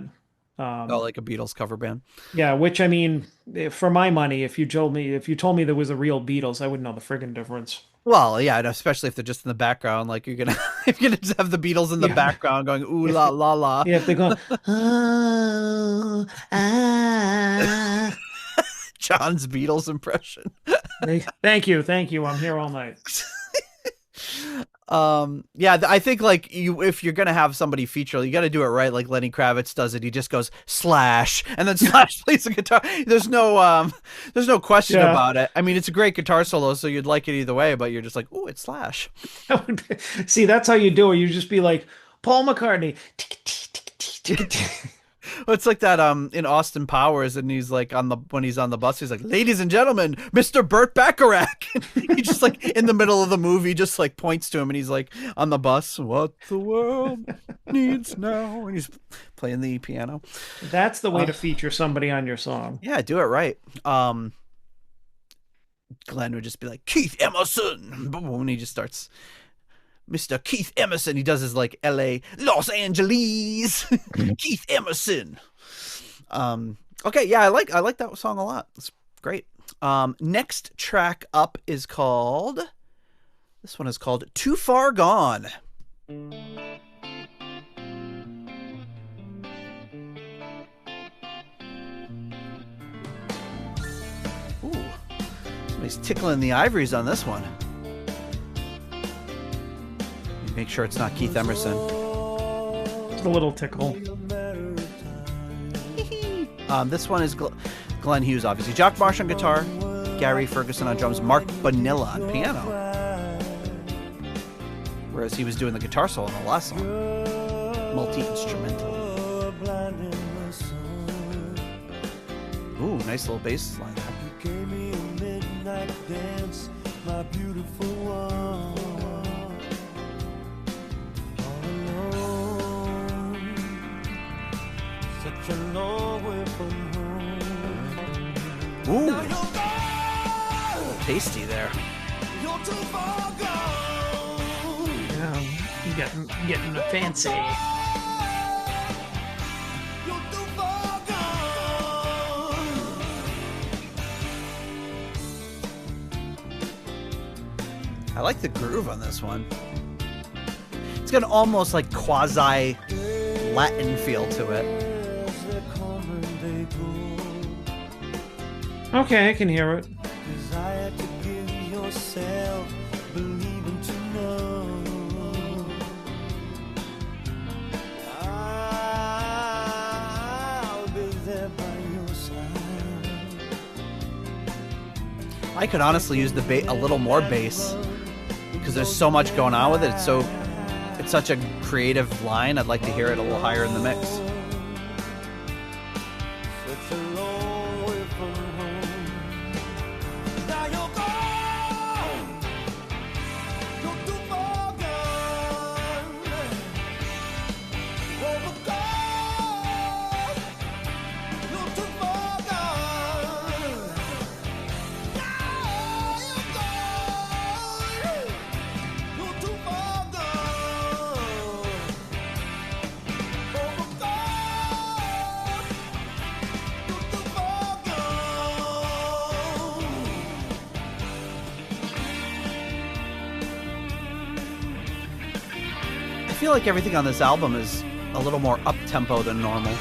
S2: Like a Beatles cover band.
S3: Yeah, which I mean, for my money, if you told me there was a real Beatles, I wouldn't know the friggin' difference.
S2: Well, yeah, especially if they're just in the background, like you're gonna just have the Beatles in the background going ooh la la la.
S3: Yeah, if they go oh, ah.
S2: John's Beatles impression.
S3: Thank you. I'm here all night.
S2: I think if you're gonna have somebody feature, you got to do it right, like Lenny Kravitz does it. He just goes Slash, and then Slash plays the guitar. There's no question about it. I mean, it's a great guitar solo, so you'd like it either way, but you're just like, oh, it's Slash.
S3: See, that's how you do it. You just be like Paul McCartney.
S2: Well, it's like that in Austin Powers, and he's like when he's on the bus, he's like, ladies and gentlemen, Mr. Burt Bacharach. He just like in the middle of the movie just like points to him, and he's like on the bus, what the world needs now, and he's playing the piano.
S3: That's the way to feature somebody on your song.
S2: Yeah, do it right. Glenn would just be like, Keith Emerson, and he just starts, Mr. Keith Emerson. He does his like LA, Los Angeles, Keith Emerson. Okay, yeah, I like that song a lot. It's great. Next track up is called, this one is called Too Far Gone. Ooh, somebody's tickling the ivories on this one. Make sure it's not Keith Emerson.
S3: Just a little tickle.
S2: This one is Glenn Hughes, obviously. Jock Marsh on guitar, Gary Ferguson on drums, Mark Bonilla on piano. Whereas he was doing the guitar solo in the last song. Multi-instrumental. Ooh, nice little bass line. You gave me a midnight dance, my beautiful one. Such a long way from home. Ooh. A little tasty there. You're too far gone.
S3: Yeah, getting fancy.
S2: You're too far gone. I like the groove on this one. It's got an almost like quasi Latin feel to it.
S3: Okay, I can hear it.
S2: I could honestly use a little more bass because there's so much going on with it. It's such a creative line. I'd like to hear it a little higher in the mix. feel like everything on this album is a little more up-tempo than normal.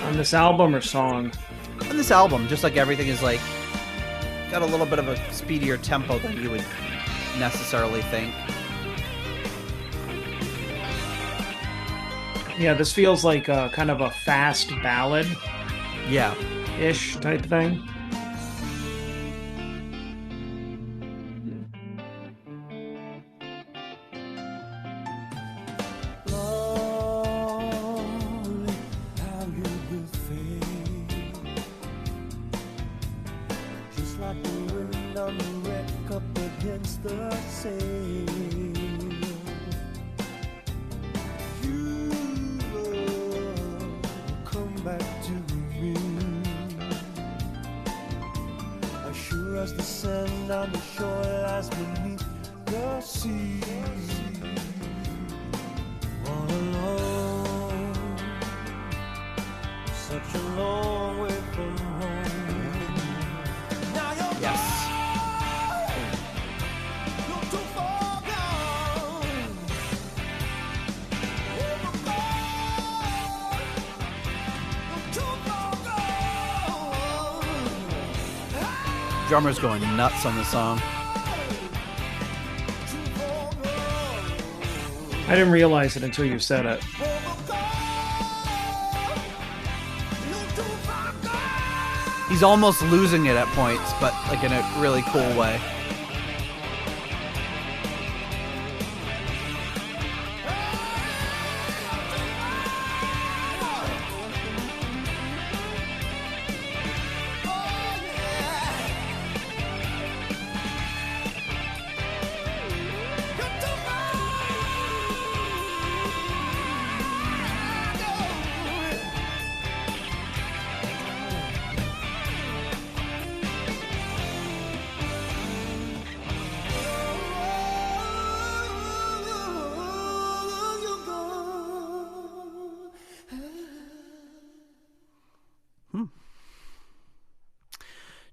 S3: On this album or song?
S2: On this album, just like everything is like got a little bit of a speedier tempo than you would necessarily think.
S3: Yeah, this feels like a kind of a fast ballad.
S2: Yeah.
S3: Ish type thing.
S2: Drummer's going nuts on the song.
S3: I didn't realize it until you said it.
S2: He's almost losing it at points, but like in a really cool way.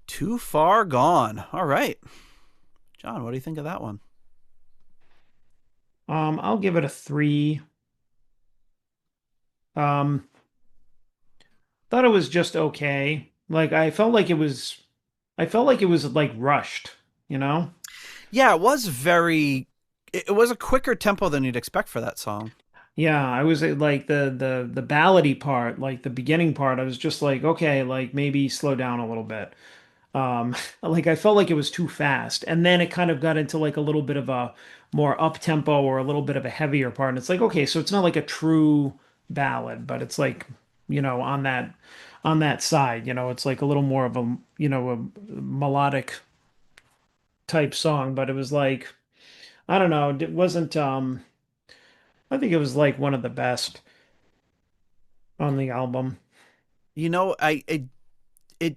S2: Too Far Gone. All right. John, what do you think of that one?
S3: I'll give it a 3. Thought it was just okay. Like I felt like it was like rushed, you know?
S2: Yeah, it was it was a quicker tempo than you'd expect for that song.
S3: Yeah, I was like the ballady part, like the beginning part, I was just like, okay, like maybe slow down a little bit. Like I felt like it was too fast, and then it kind of got into like a little bit of a more up tempo or a little bit of a heavier part, and it's like, okay, so it's not like a true ballad, but it's like, on that side, it's like a little more of a, a melodic type song, but it was like, I don't know, it wasn't, I think it was like one of the best on the album.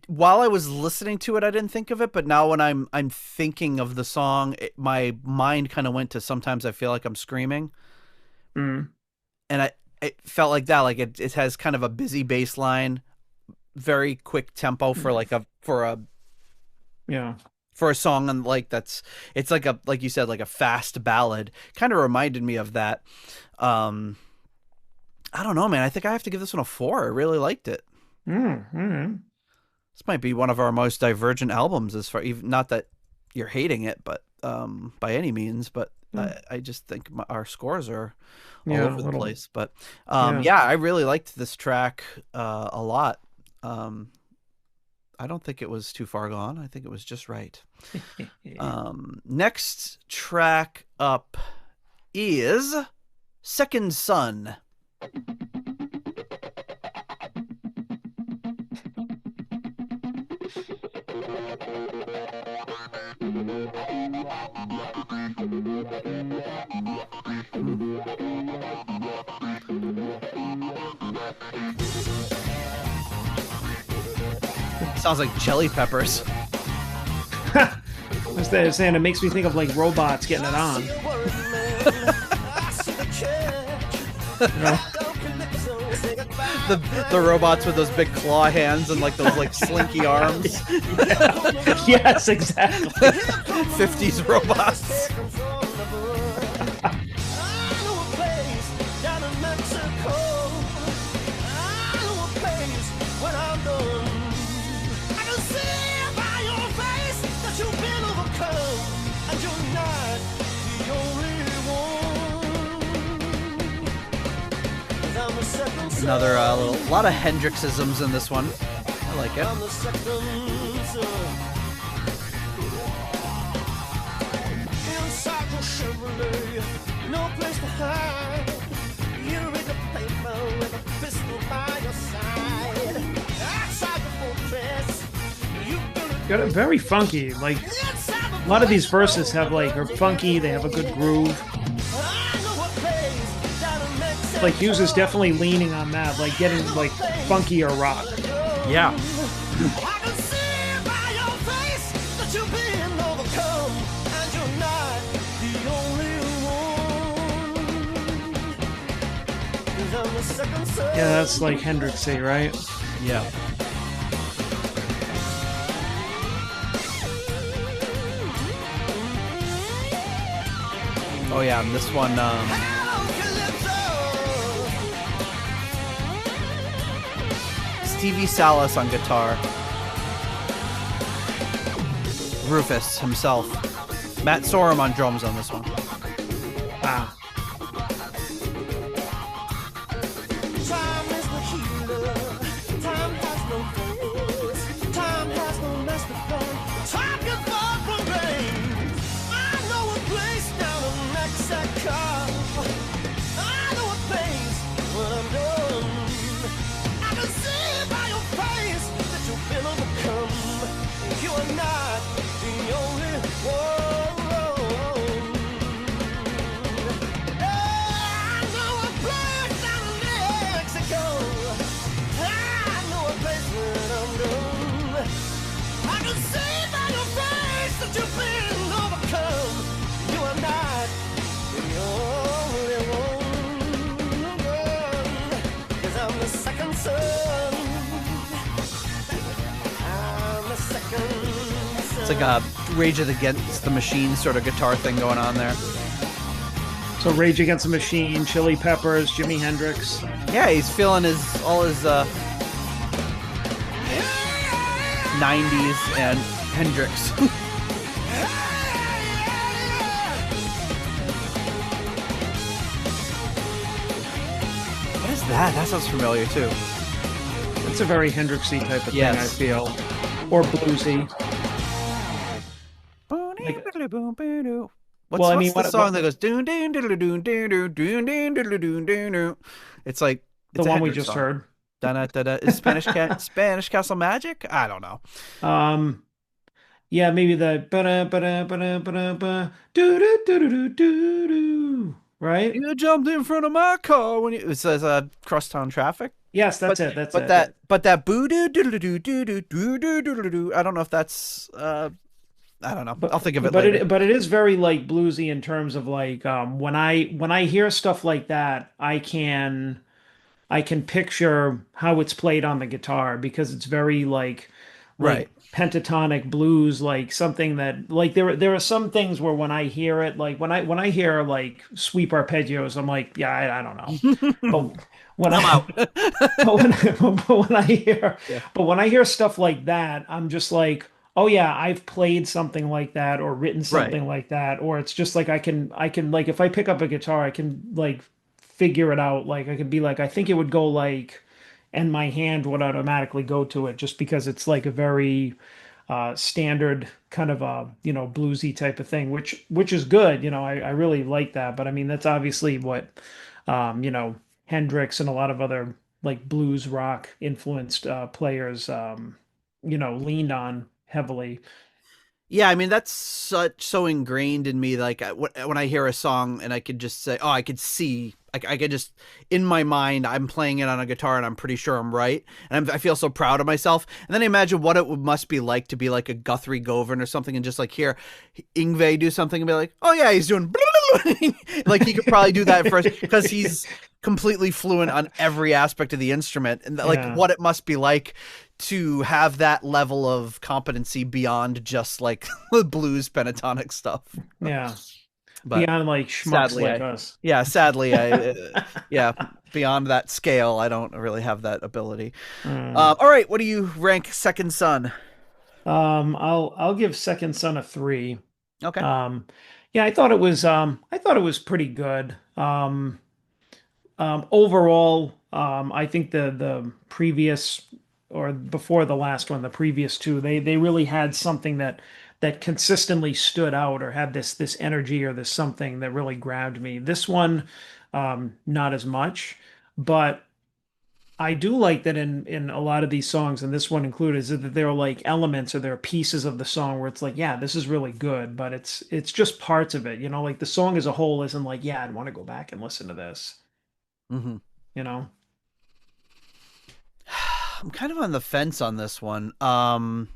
S2: While I was listening to it, I didn't think of it, but now when I'm thinking of the song, my mind kind of went to Sometimes I Feel Like I'm Screaming.
S3: Mm.
S2: And it felt like that, like it has kind of a busy bass line, very quick tempo for a song, and like it's like you said, like a fast ballad. Kind of reminded me of that. I don't know, man. I think I have to give this one a 4. I really liked it. This might be one of our most divergent albums, as far, even not that you're hating it, but by any means. But I just think our scores are all over the place. But I really liked this track a lot. I don't think it was too far gone. I think it was just right. Next track up is Second Son. Sounds like Jelly Peppers.
S3: Instead of saying, it makes me think of like robots getting it on.
S2: the robots with those big claw hands and like those like slinky arms.
S3: Yes, exactly.
S2: 50s robots. Another lot of Hendrixisms in this one. I like it.
S3: Got it very funky. Like a lot of these verses are funky. They have a good groove. Like Hughes is definitely leaning on that, like getting like funkier rock.
S2: Yeah.
S3: Yeah, that's like Hendrixy, right?
S2: Yeah. Oh yeah, and this one Stevie Salas on guitar. Rufus himself. Matt Sorum on drums on this one.
S3: Ah.
S2: It's like a Rage Against the Machine sort of guitar thing going on there.
S3: So Rage Against the Machine, Chili Peppers, Jimi Hendrix.
S2: Yeah, he's feeling all his 90s and Hendrix. What is that? That sounds familiar too.
S3: It's a very Hendrixy type of thing, I feel. Or bluesy.
S2: What's the song that goes doon doon doon doon doon doon doon doon doon doon? It's like
S3: the one we just heard.
S2: Is Spanish Castle Magic? I don't know.
S3: Yeah, maybe the right?
S2: You jumped in front of my car when it says crosstown traffic.
S3: Yes, that's it. That's it.
S2: But that boo doo doo doo doo doo doo doo doo doo. I don't know if that's I don't know. I'll think of it later.
S3: But it is very like bluesy in terms of like when I hear stuff like that, I can picture how it's played on the guitar because it's very like pentatonic blues, like something that like there are some things where when I hear it, like when I hear like sweep arpeggios, I'm like, yeah, I don't know. But when I hear stuff like that, I'm just like, oh yeah, I've played something like that or written something like that, or it's just like I can like if I pick up a guitar, I can like figure it out. Like I could be like, I think it would go like, and my hand would automatically go to it just because it's like a very standard kind of a bluesy type of thing, which is good. I really like that. But I mean that's obviously what Hendrix and a lot of other like blues rock influenced players leaned on heavily.
S2: Yeah, I mean that's so ingrained in me. Like when I hear a song and I could just say, oh, I could see, I could just in my mind, I'm playing it on a guitar and I'm pretty sure I'm right, and I feel so proud of myself. And then I imagine what it must be like to be like a Guthrie Govan or something, and just like hear Yngwie do something and be like, oh yeah, he's doing like he could probably do that first because he's completely fluent on every aspect of the instrument, and like what it must be like to have that level of competency beyond just like the blues pentatonic stuff.
S3: Yeah.
S2: But
S3: beyond like schmucks like us.
S2: Yeah, sadly, beyond that scale, I don't really have that ability. All right, what do you rank Second Son?
S3: I'll give Second Son a 3.
S2: Okay.
S3: Yeah, I thought it was pretty good. Overall, I think the previous, or before the last one, the previous two, they really had something that consistently stood out, or had this energy, or this something that really grabbed me. This one, not as much, but I do like that in a lot of these songs, and this one included, is that there are like elements, or there are pieces of the song where it's like, yeah, this is really good, but it's just parts of it, like the song as a whole isn't like, yeah, I'd want to go back and listen to this.
S2: Mm-hmm. I'm kind of on the fence on this one. Man,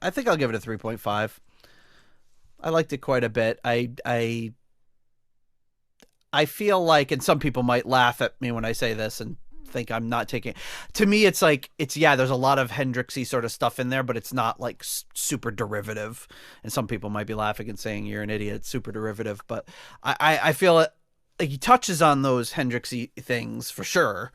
S2: I think I'll give it a 3.5. I liked it quite a bit. I feel like, and some people might laugh at me when I say this and think I'm not taking, to me it's like, there's a lot of Hendrixy sort of stuff in there, but it's not like super derivative, and some people might be laughing and saying you're an idiot, it's super derivative, but I feel it, like he touches on those Hendrixy things for sure,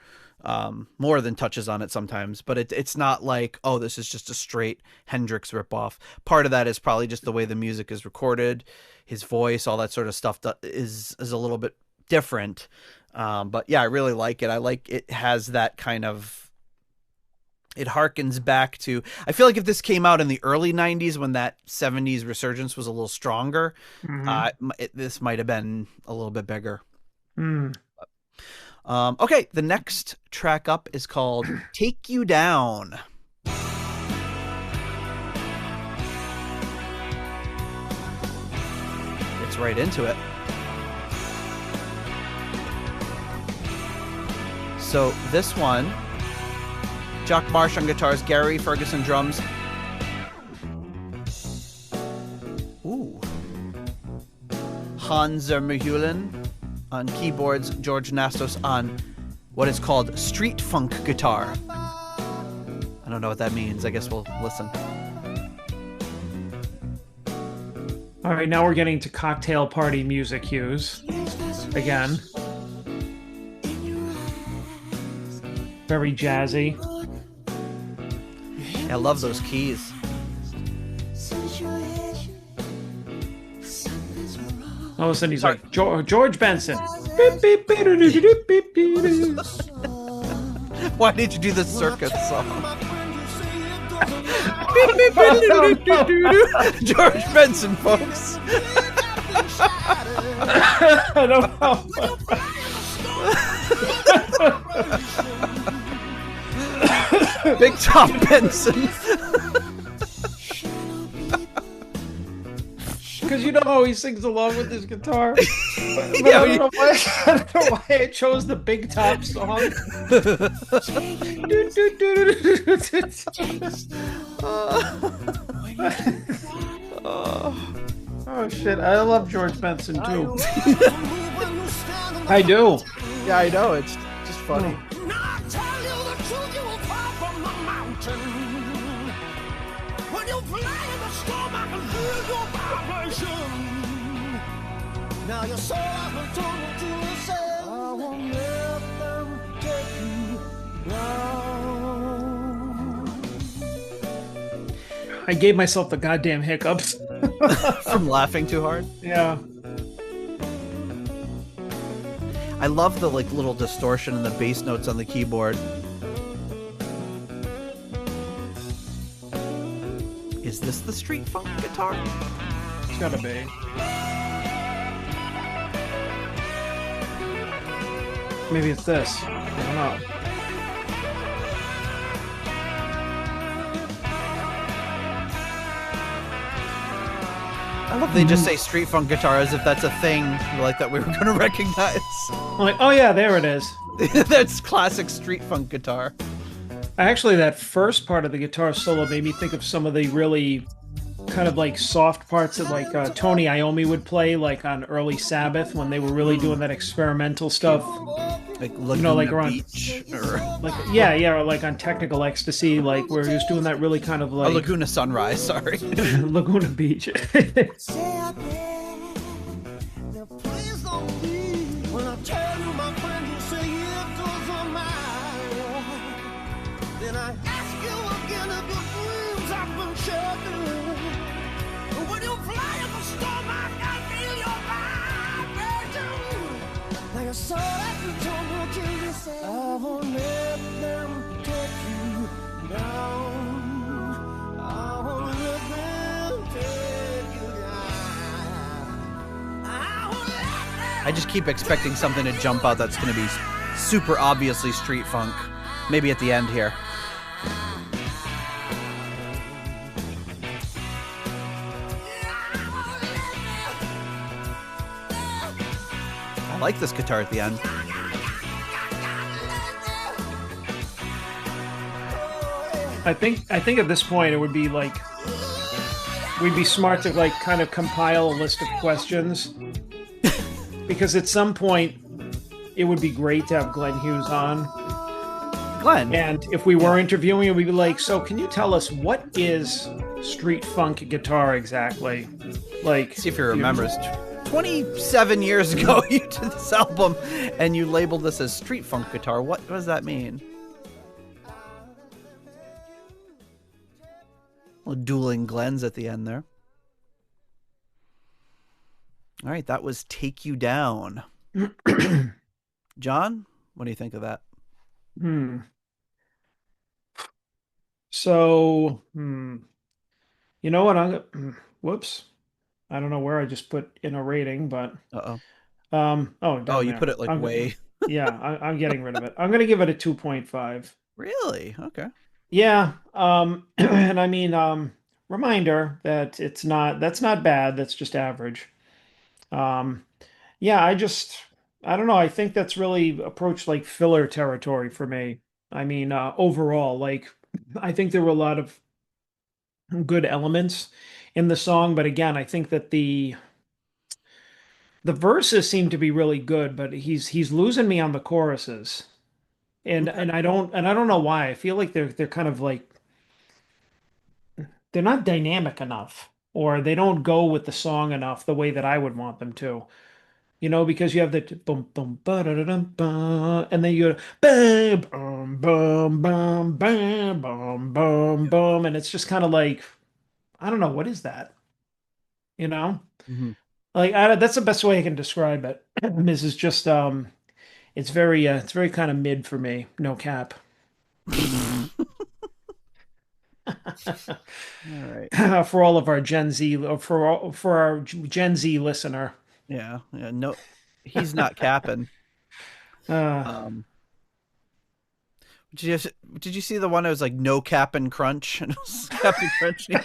S2: more than touches on it sometimes, but it's not like, oh, this is just a straight Hendrix ripoff. Part of that is probably just the way the music is recorded, his voice, all that sort of stuff is a little bit different. But yeah, I really like it. I like it has that kind of, it harkens back to, I feel like if this came out in the early 90s when that 70s resurgence was a little stronger, this might have been a little bit bigger. Okay, the next track up is called Take You Down. Gets right into it. So this one, Jock Marsh on guitars, Gary Ferguson drums. Ooh. Hans Zermühlen on keyboards, George Nastos on what is called street funk guitar. I don't know what that means. I guess we'll listen.
S3: All right, now we're getting to cocktail party music, Hughes. Again. Very jazzy.
S2: I love those keys.
S3: All of a sudden he's like, George Benson.
S2: Why did you do the circus song? George Benson, folks.
S3: I don't know.
S2: Big Top Benson.
S3: Because you know how he sings along with his guitar. But yeah, I don't know why I chose the Big Top song. Oh shit! I love George Benson too. I do.
S2: Yeah, I know. It's just funny.
S7: Now you're so opportunity to say I won't let them take you down.
S3: I gave myself the goddamn hiccups
S2: from laughing too hard.
S3: Yeah.
S2: I love the like little distortion in the bass notes on the keyboard. Is this the street funk guitar?
S3: It's gotta be. Maybe it's this. I don't know.
S2: I love they just say street funk guitar as if that's a thing like that we were going to recognize.
S3: I'm like, oh yeah, there it is.
S2: That's classic street funk guitar.
S3: Actually, that first part of the guitar solo made me think of some of the really kind of like soft parts that like Tony Iommi would play like on early Sabbath when they were really doing that experimental stuff.
S2: Like
S3: Laguna like around
S2: Beach or
S3: like or like on Technical Ecstasy, like where he was doing that really kind of like
S2: Laguna Sunrise. Sorry,
S3: Laguna Beach.
S7: I won't let them take you down. I won't let them take you down. I won't let them.
S2: I just keep expecting something to jump out that's going to be super obviously street funk. Maybe at the end here. I like this guitar at the end.
S3: I think at this point it would be like we'd be smart to like kind of compile a list of questions because at some point it would be great to have Glenn Hughes on.
S2: Glenn.
S3: And if we were interviewing him, we'd be like, so can you tell us what is street funk guitar exactly? Like,
S2: see if he remembers. 27 years ago you did this album and you labeled this as street funk guitar. What does that mean? Dueling Glens at the end there. All right, that was Take You Down. John, what do you think of that?
S3: So, you know what? Whoops. I don't know where I just put in a rating, but
S2: you put it like way.
S3: Yeah, I'm getting rid of it. I'm gonna give it a 2.5.
S2: Really? Okay.
S3: Yeah. And I mean, reminder that that's not bad. That's just average. Yeah, I don't know. I think that's really approached like filler territory for me. I mean, overall, like I think there were a lot of good elements in the song, but again, I think that the verses seem to be really good, but he's losing me on the choruses. And I don't know why. I feel like they're kind of like they're not dynamic enough, or they don't go with the song enough the way that I would want them to. You know, because you have the boom boom ba da da dum ba, and then you go bam boom boom boom bam boom boom boom, and it's just kind of like I don't know what is that. You know, like that's the best way I can describe it. This is just it's very kind of mid for me. No cap.
S2: All right.
S3: For all of our Gen Z, for our Gen Z listener.
S2: Yeah. No, he's not capping. Did you see the one that was like no cap and crunch? And it was Captain Crunch, and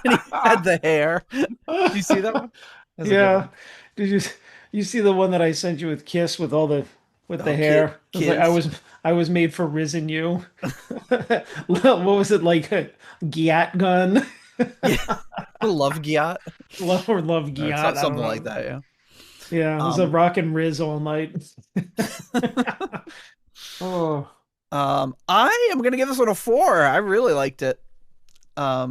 S2: he had the hair. Did you see that one?
S3: Yeah. Did you see the one that I sent you with Kiss with all the hair? I was made for Risen You. What was it like? A Giat gun?
S2: Yeah. Love Giat.
S3: Love Giat.
S2: Something like that, yeah.
S3: Yeah, it was a rock and Riz all night. Oh.
S2: I am gonna give this one a 4. I really liked it. I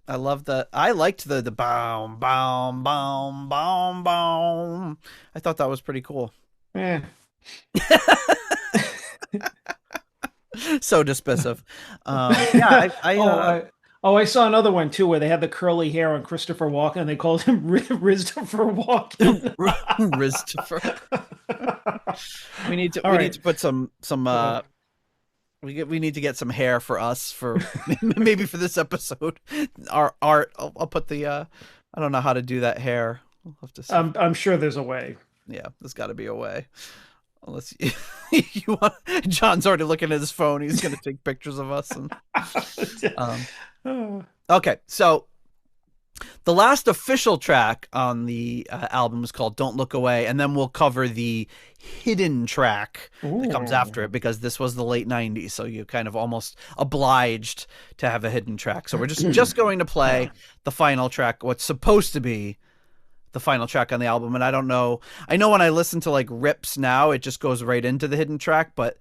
S2: liked the boom, boom, boom, boom, boom. I thought that was pretty cool.
S3: Yeah.
S2: So dismissive.
S3: I saw another one too where they had the curly hair on Christopher Walken and they called him Riztopher Walken.
S2: Riztopher. We need to put some we need to get some hair for us for maybe for this episode. Our art. I'll put the I don't know how to do that hair. We'll have to see.
S3: I'm sure there's a way.
S2: Yeah, there's got to be a way. Unless you want, John's already looking at his phone. He's going to take pictures of us. And, okay, so The last official track on the album is called Don't Look Away, and then we'll cover the hidden track that comes after it, because this was the late 90s, so you're kind of almost obliged to have a hidden track. So we're just going to play the final track, what's supposed to be the final track on the album. And I don't know. I know when I listen to like rips now, it just goes right into the hidden track, but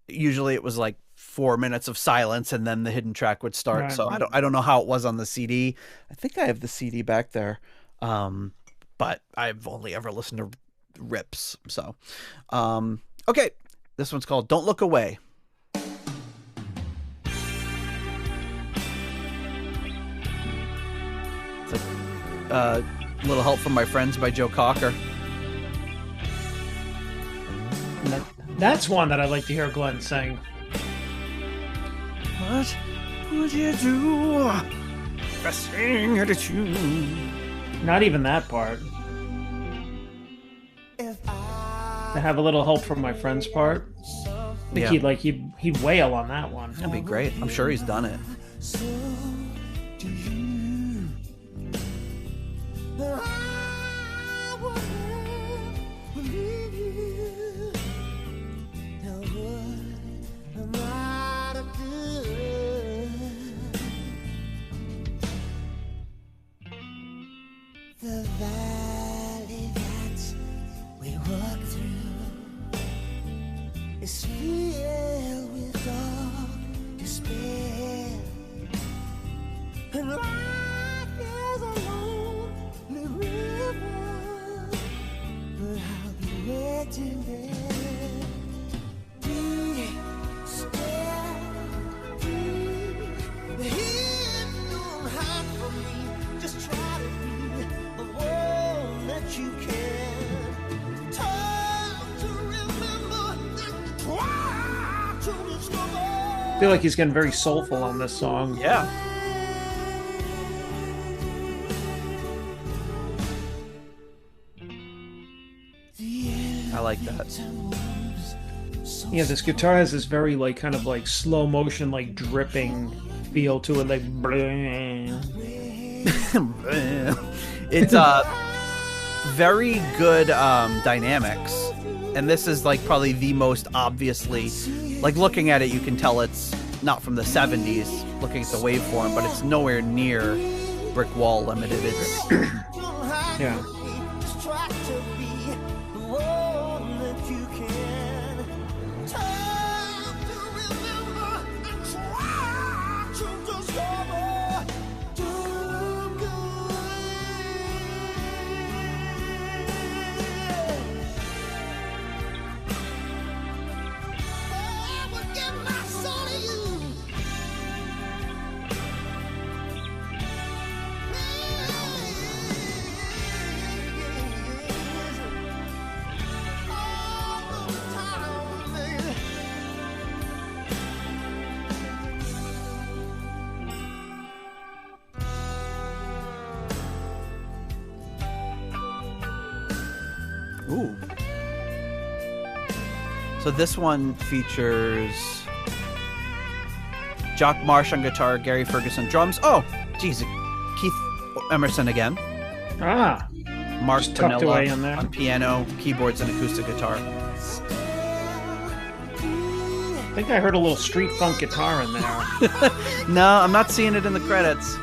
S2: usually it was like 4 minutes of silence and then the hidden track would start. Right. So I don't know how it was on the CD. I think I have the CD back there. But I've only ever listened to rips. So, okay. This one's called Don't Look Away. It's a Little Help from My Friends by Joe Cocker.
S3: That's one that I'd like to hear Glenn sing.
S2: What would you do if I sang it at you?
S3: Not even that part. To have a little help from my friend's part. I think he'd wail on that one.
S2: That'd be great. I'm sure he's done it.
S7: So do you. I would never believe you. Now what am I to do? The valley that we walk through is filled with dark despair, and life is a lonely river, but I'll be waiting there. Stare, you don't hide from me. Just try to be the one that you can. Time to remember, try to discover.
S3: I feel like he's getting very soulful on this song.
S2: Yeah. I like that.
S3: Yeah, this guitar has this very like kind of like slow motion, like dripping feel to it, like
S2: it's very good dynamics, and this is like probably the most obviously, like looking at it you can tell it's not from the 70s looking at the waveform, but it's nowhere near Brick Wall Limited. It's
S3: yeah.
S2: Ooh. So this one features Jock Marsh on guitar, Gary Ferguson drums. Oh, geez, Keith Emerson again.
S3: Ah,
S2: Mark
S3: just tucked
S2: Pernilla
S3: away in there.
S2: on piano, keyboards, and acoustic guitar.
S3: I think I heard a little street funk guitar in there.
S2: No, I'm not seeing it in the credits.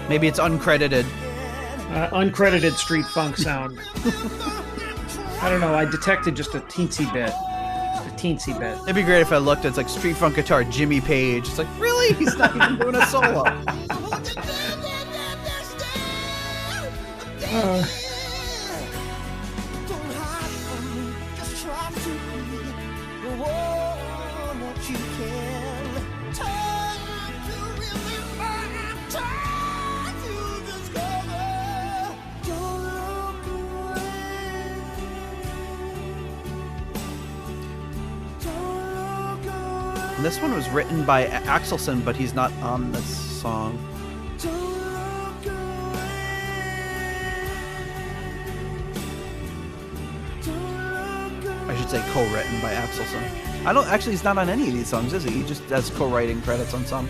S2: Maybe it's uncredited.
S3: Uncredited street funk sound. I don't know. I detected just a teensy bit. Just a teensy bit.
S2: It'd be great if I looked. It's like street funk guitar, Jimmy Page. It's like, really? He's not even doing a solo. And this one was written by Axelson, but he's not on this song. I should say co-written by Axelson. Actually, he's not on any of these songs, is he? He just has co-writing credits on some.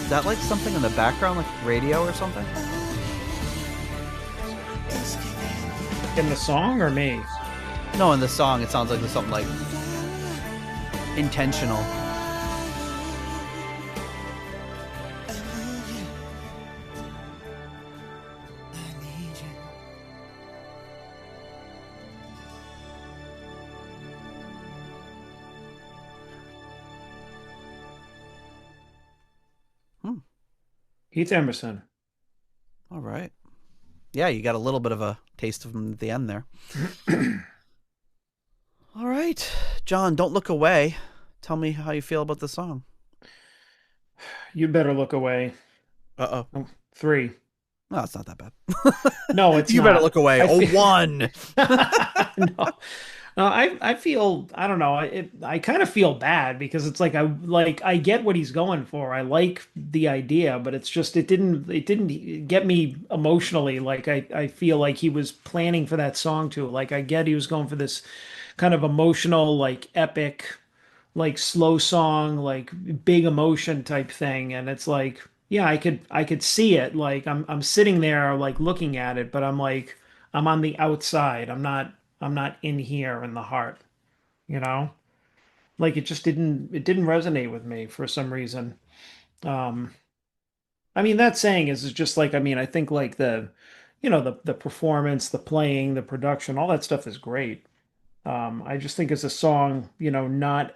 S2: Is that like something in the background, like radio or something?
S3: In the song or me?
S2: No, in the song it sounds like there's something like intentional.
S3: Keith Emerson.
S2: All right. Yeah, you got a little bit of a taste of him at the end there. All right. John, don't look away. Tell me how you feel about the song.
S3: You better look away.
S2: Uh-oh.
S3: Oh, 3.
S2: No, it's not that bad.
S3: No, it's
S2: you
S3: not.
S2: better look away.
S3: I feel...
S2: 1.
S3: No, I feel, I don't know. I kind of feel bad because it's like I get what he's going for. I like the idea, but it's just it didn't get me emotionally. Like I feel like he was planning for that song too. Like I get he was going for this kind of emotional, like epic, like slow song, like big emotion type thing, and it's like, yeah, I could see it. Like I'm sitting there like looking at it, but I'm like I'm on the outside. I'm not in here in the heart, you know? Like it didn't resonate with me for some reason. I mean, that saying is just like, I mean, I think like the performance, the playing, the production, all that stuff is great. I just think as a song, not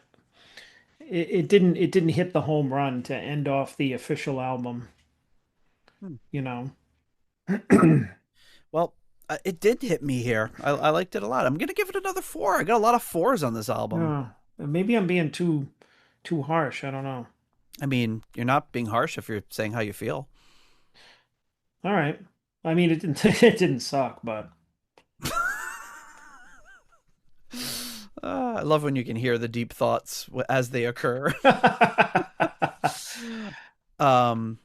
S3: it didn't hit the home run to end off the official album, you know.
S2: Well, it did hit me here. I liked it a lot. I'm gonna give it another 4. I got a lot of 4s on this album.
S3: Maybe I'm being too harsh. I don't know.
S2: I mean, you're not being harsh if you're saying how you feel.
S3: All right. I mean, it didn't suck, but
S2: I love when you can hear the deep thoughts as they occur. All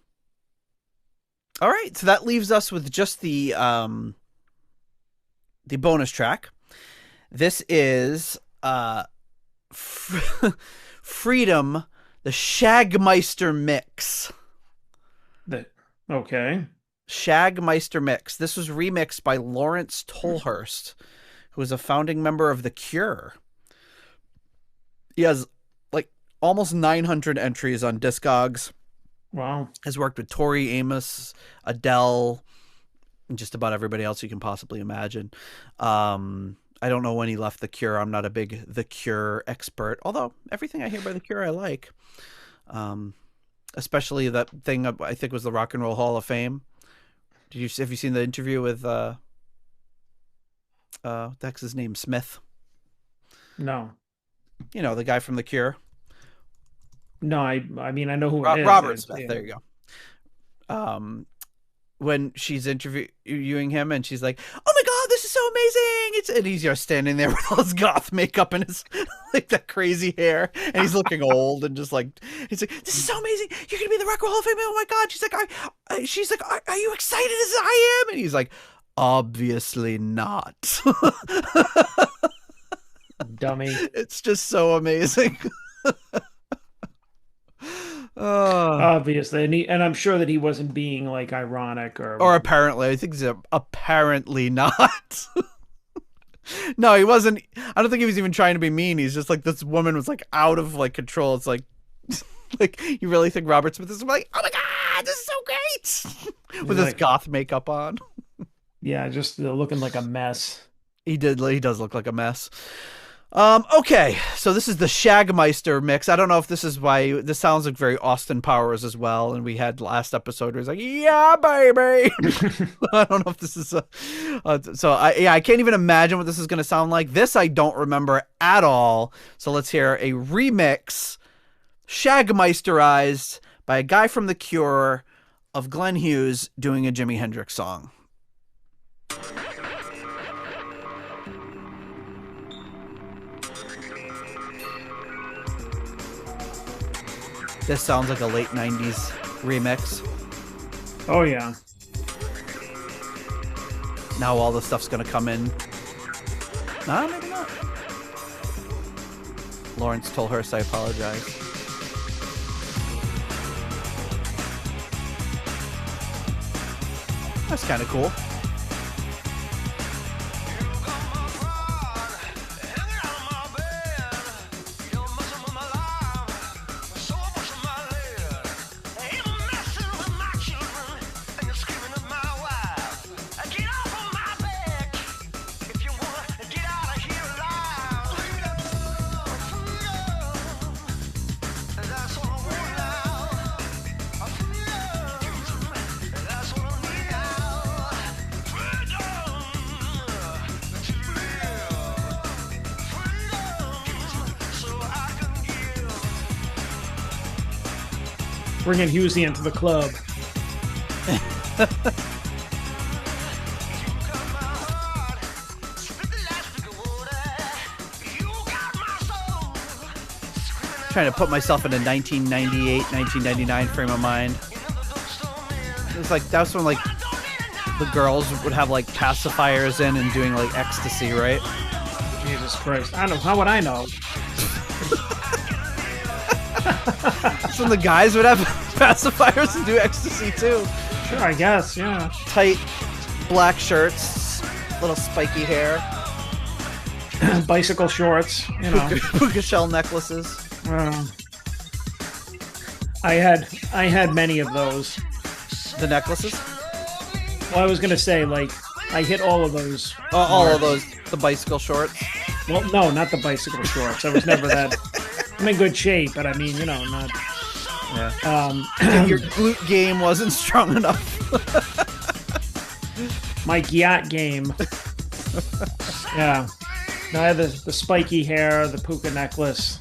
S2: right, so that leaves us with just the bonus track. This is Freedom, the Shagmeister mix.
S3: Okay.
S2: Shagmeister mix. This was remixed by Lawrence Tolhurst, who is a founding member of The Cure. He has like almost 900 entries on Discogs.
S3: Wow.
S2: Has worked with Tori Amos, Adele, and just about everybody else you can possibly imagine. I don't know when he left The Cure. I'm not a big The Cure expert, although everything I hear by The Cure I like. Especially that thing I think was the Rock and Roll Hall of Fame. Have you seen the interview with what the heck's his name? Smith?
S3: No.
S2: You know, the guy from The Cure.
S3: No, I mean I know who it is.
S2: Robert Smith. Yeah. There you go. When she's interviewing him and she's like, "Oh my God, this is so amazing!" And he's just standing there with all his goth makeup and his like that crazy hair, and he's looking old and just like he's like, "This is so amazing! You're gonna be in the Rock and Roll Hall of Fame!" Oh my God! She's like, "Are you excited as I am?" And he's like, "Obviously not."
S3: Dummy.
S2: It's just so amazing.
S3: Obviously, and I'm sure that he wasn't being like ironic or
S2: apparently. I think he's apparently not. No, he wasn't. I don't think he was even trying to be mean. He's just like, this woman was like out of like control. It's like, like you really think Robert Smith is like, oh my God, this is so great with his goth makeup on. Yeah,
S3: just looking like a mess.
S2: He does look like a mess. Okay, so this is the Shagmeister mix. I don't know if this is why this sounds like very Austin Powers as well. And we had last episode where he's like, "Yeah, baby." I don't know if this is I can't even imagine what this is going to sound like. This I don't remember at all. So let's hear a remix, Shagmeisterized by a guy from The Cure of Glenn Hughes doing a Jimi Hendrix song. This sounds like a late 90s remix.
S3: Oh, yeah.
S2: Now all the stuff's going to come in. No, maybe not. Lawrence Tolhurst, I apologize. That's kind of cool.
S3: Bringing Hughes into the club.
S2: Trying to put myself in a 1998, 1999 frame of mind. It was like, that's when like the girls would have like pacifiers in and doing like ecstasy, right?
S3: Jesus Christ. I don't know. How would I know?
S2: That's when the guys would have pacifiers and do ecstasy too.
S3: Sure, I guess, yeah.
S2: Tight black shirts, little spiky hair.
S3: Bicycle shorts, you know.
S2: Puka shell necklaces.
S3: I had many of those.
S2: The necklaces?
S3: Well, I was gonna say, like, I hit all of those.
S2: Oh, all of those. The bicycle shorts?
S3: Well, no, not the bicycle shorts. I was never that. I'm in good shape, but I mean, you know, not.
S2: Yeah. Your glute game wasn't strong enough.
S3: My gyat game. Yeah. No, I had the spiky hair, the puka necklace.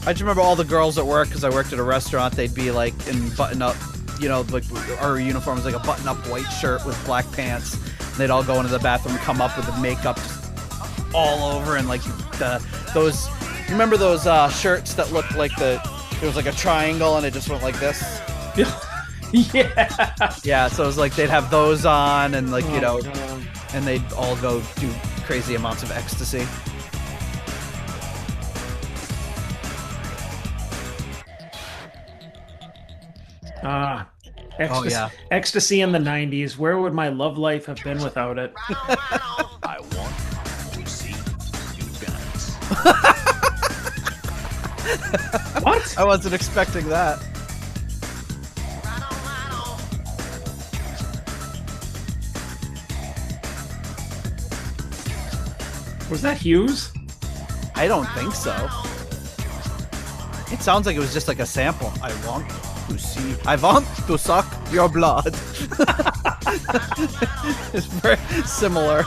S2: I just remember all the girls at work, because I worked at a restaurant, they'd be like in button-up, you know, like our uniform was like a button-up white shirt with black pants. And they'd all go into the bathroom and come up with the makeup just all over, and like those, you remember those shirts that looked like it was like a triangle and it just went like this?
S3: Yeah.
S2: Yeah, so it was like they'd have those on and like, you know,
S3: God.
S2: and they'd all go do crazy amounts of ecstasy.
S3: Ecstasy,
S2: Oh, yeah.
S3: Ecstasy in the 90s. Where would my love life have been without it?
S4: I want to see you dance.
S3: What?
S2: I wasn't expecting that.
S3: Was that Hughes?
S2: I don't think so. It sounds like it was just like a sample. I want to suck your blood. It's very similar.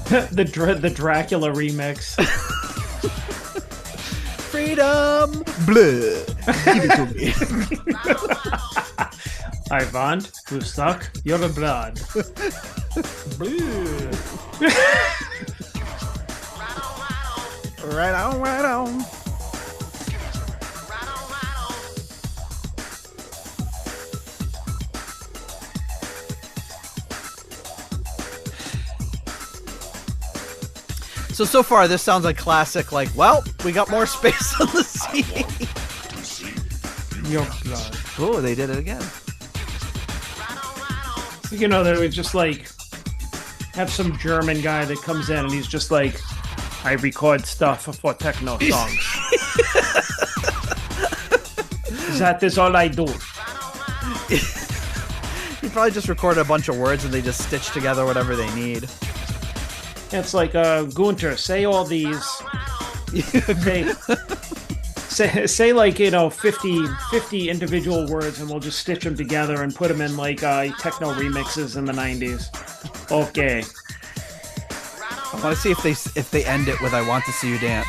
S3: the Dracula remix.
S2: Freedom, blood. Give it to me.
S3: I want to suck your blood.
S2: Right on, right on. So far this sounds like classic, like, well, we got more space on the sea.
S3: Your blood.
S2: Oh, they did it again.
S3: You know, they would just like have some German guy that comes in and he's just like, I record stuff for techno songs. That is all I do.
S2: He probably just recorded a bunch of words and they just stitch together whatever they need.
S3: It's like, Gunter, say all these. Say like, you know, 50 individual words and we'll just stitch them together and put them in like techno remixes in the 90s. Okay.
S2: I want to see if they end it with "I want to see you dance."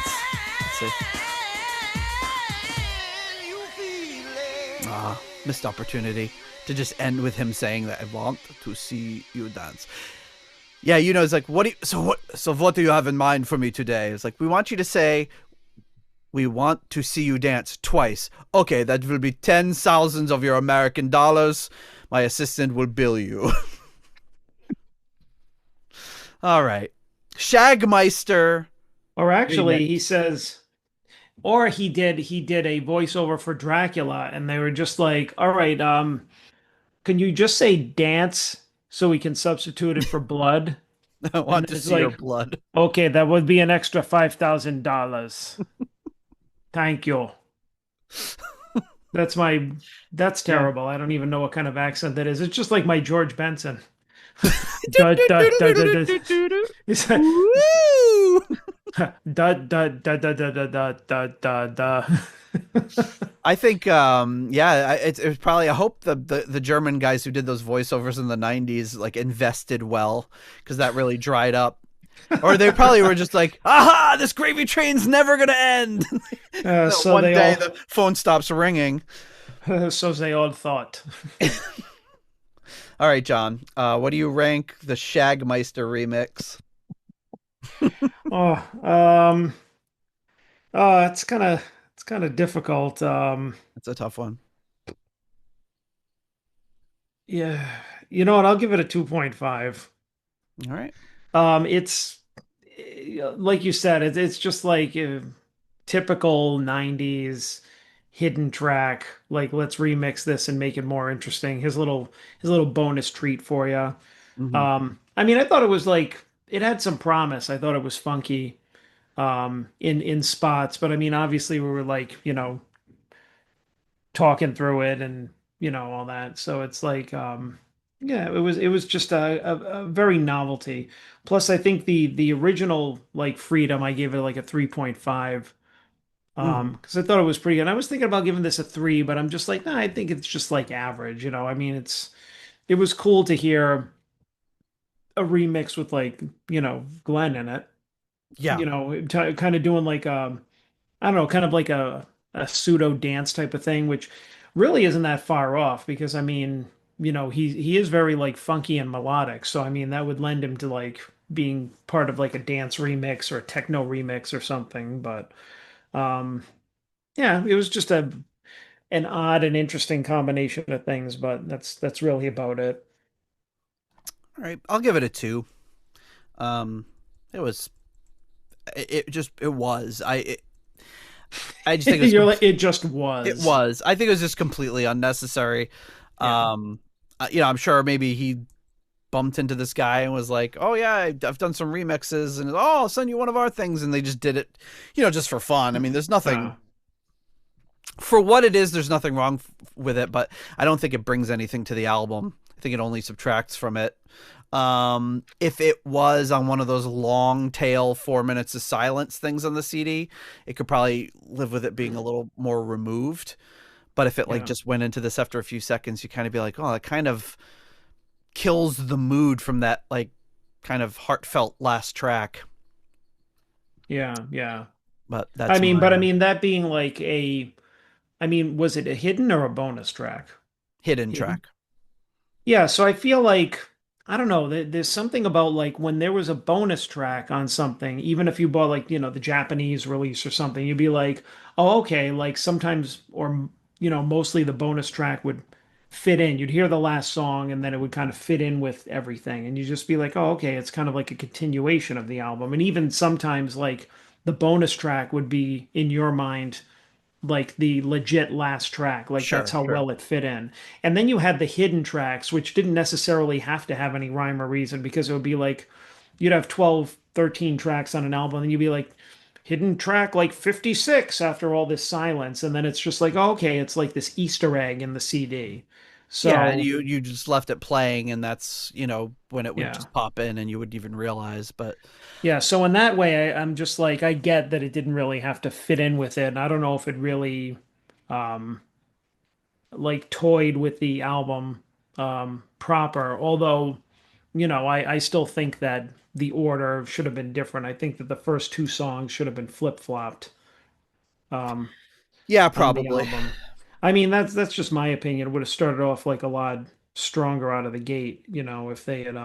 S2: Let's see. Missed opportunity to just end with him saying that "I want to see you dance." Yeah, you know, it's like, so what do you have in mind for me today? It's like, we want you to say, we want to see you dance twice. Okay, that will be 10,000 of your American dollars. My assistant will bill you. All right. Shagmeister.
S3: Or actually, he says, or he did a voiceover for Dracula and they were just like, all right, can you just say dance so we can substitute it for blood.
S2: I want
S3: And
S2: to
S3: it's
S2: see your
S3: like,
S2: blood.
S3: okay, that would be an extra $5,000. Thank you. That's my, that's
S2: Yeah.
S3: terrible. I don't even know what kind of accent that is. It's just like my George Benson. Da, da, da, da, da. It's like,
S2: Woo!
S3: da, da, da, da, da, da, da, da, da.
S2: I think, it was probably. I hope the German guys who did those voiceovers in the '90s like invested well, because that really dried up. Or they probably were just like, "Aha! This gravy train's never gonna end."
S3: So
S2: One
S3: they
S2: day
S3: all,
S2: the phone stops ringing.
S3: so they all thought.
S2: All right, John. What do you rank the Shagmeister remix?
S3: Oh, it's kind of difficult.
S2: That's a tough one.
S3: Yeah, you know what? I'll give it a 2.5.
S2: All right.
S3: It's like you said, it's just like a typical 90s hidden track. Like, let's remix this and make it more interesting. His little bonus treat for you.
S2: Mm-hmm.
S3: I mean, I thought it was like it had some promise. I thought it was funky in spots, but I mean, obviously we were like, talking through it and all that. So it's like yeah, it was just a very novelty. Plus I think the original like Freedom, I gave it like a 3.5
S2: Mm-hmm.
S3: because I thought it was pretty good. I was thinking about giving this a 3, but I'm just like, nah, I think it's just like average, I mean, it was cool to hear a remix with like, Glenn in it.
S2: Yeah.
S3: Kind of doing like I don't know, kind of like a pseudo dance type of thing, which really isn't that far off because I mean, he is very like funky and melodic. So I mean, that would lend him to like being part of like a dance remix or a techno remix or something. But um yeah, it was just an odd and interesting combination of things, but that's really about it.
S2: All right. I'll give it a 2. It was. It was. I just think
S3: You're like, it just was.
S2: It was. I think it was just completely unnecessary.
S3: Yeah.
S2: I'm sure maybe he bumped into this guy and was like, "Oh yeah, I've done some remixes, and I'll send you one of our things," and they just did it, just for fun. I mean, there's nothing for what it is. There's nothing wrong with it, but I don't think it brings anything to the album. I think it only subtracts from it. If it was on one of those long tail 4 minutes of silence things on the CD, it could probably live with it being a little more removed. But if it like just went into this after a few seconds, you kind of be like, oh, that kind of kills the mood from that like kind of heartfelt last track.
S3: Yeah, yeah.
S2: But that's
S3: I mean that being like was it a hidden or a bonus track?
S2: hidden track.
S3: Yeah, so I feel like I don't know, there's something about like when there was a bonus track on something, even if you bought like, the Japanese release or something, you'd be like, "Oh, okay." Like sometimes or mostly the bonus track would fit in. You'd hear the last song and then it would kind of fit in with everything and you just be like, "Oh, okay, it's kind of like a continuation of the album." And even sometimes like the bonus track would be in your mind like the legit last track. Like that's how well it fit in. And then you had the hidden tracks, which didn't necessarily have to have any rhyme or reason because it would be like you'd have 12, 13 tracks on an album, and you'd be like, hidden track like 56 after all this silence. And then it's just like, oh, okay, it's like this Easter egg in the CD.
S2: Yeah, and
S3: So
S2: you just left it playing, and that's when it would
S3: yeah.
S2: just pop in, and you wouldn't even realize. But
S3: Yeah, so in that way, I'm just like, I get that it didn't really have to fit in with it. And I don't know if it really um like toyed with the album proper. Although, I still think that the order should have been different. I think that the first two songs should have been flip-flopped um,
S2: yeah,
S3: on the
S2: probably.
S3: album. I mean, that's just my opinion. It would have started off like a lot stronger out of the gate, if they had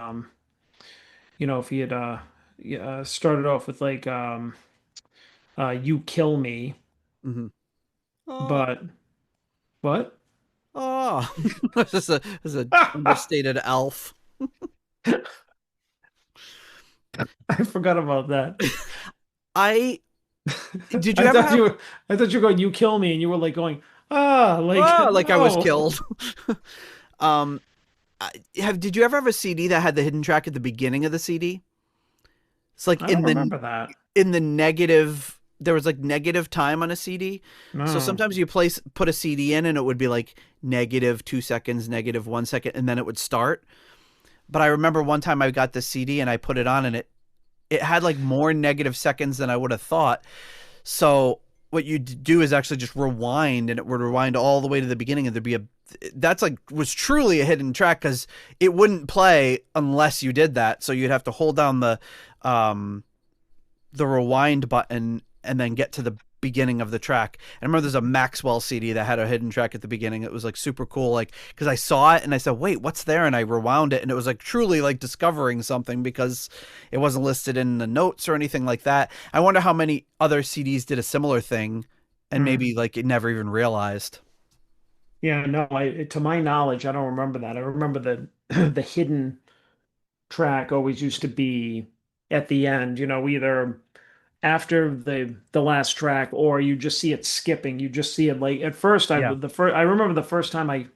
S3: if he had started off with like "You Kill Me,"
S2: Mm-hmm. Oh,
S3: but what?
S2: oh, this is a understated elf.
S3: I forgot about that.
S2: I did you
S3: I
S2: ever
S3: thought
S2: have?
S3: I thought you were going, "You kill me," and you were like going, like
S2: Oh, like I was
S3: no.
S2: killed. um, Did you ever have a CD that had the hidden track at the beginning of the CD? It's like
S3: I don't remember that.
S2: In the negative, there was like negative time on a CD.
S3: No.
S2: So sometimes you put a CD in and it would be like -2 seconds, -1 second, and then it would start. But I remember one time I got the CD and I put it on and it had like more negative seconds than I would have thought. So what you do is actually just rewind, and it would rewind all the way to the beginning, and there'd be was truly a hidden track because it wouldn't play unless you did that. So you'd have to hold down the rewind button and then get to the beginning of the track. I remember there's a Maxwell CD that had a hidden track at the beginning. It was like super cool, like because I saw it and I said, wait, what's there? And I rewound it, and it was like truly like discovering something because it wasn't listed in the notes or anything like that. I wonder how many other CDs did a similar thing and maybe like it never even realized.
S3: Yeah, no, to my knowledge, I don't remember that. I remember the hidden track always used to be at the end, either after the last track, or you just see it skipping. You just see it like at first. I remember the first time I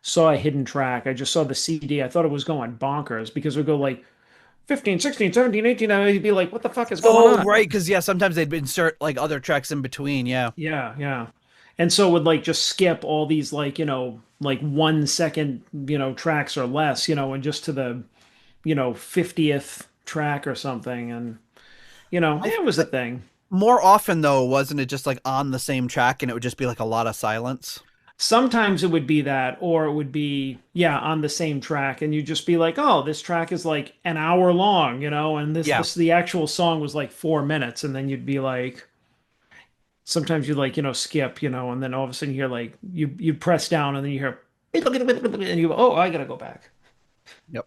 S3: saw a hidden track, I just saw the CD. I thought it was going bonkers because it would go like 15, 16, 17, 18, and I'd be like, what the fuck is going on?
S2: Oh, right, because sometimes they'd insert like other tracks in between,
S3: Yeah. And so it would like just skip all these like 1 second, tracks or less, and just to the, 50th track or something. And, it was a thing.
S2: More often though, wasn't it just like on the same track and it would just be like a lot of silence?
S3: Sometimes it would be that, or it would be, on the same track, and you'd just be like, oh, this track is like an hour long, and the actual song was like 4 minutes, and then you'd be like, sometimes you'd like, skip, and then all of a sudden you hear like, you press down, and then you hear, and you go, oh, I gotta go back.
S2: Yep.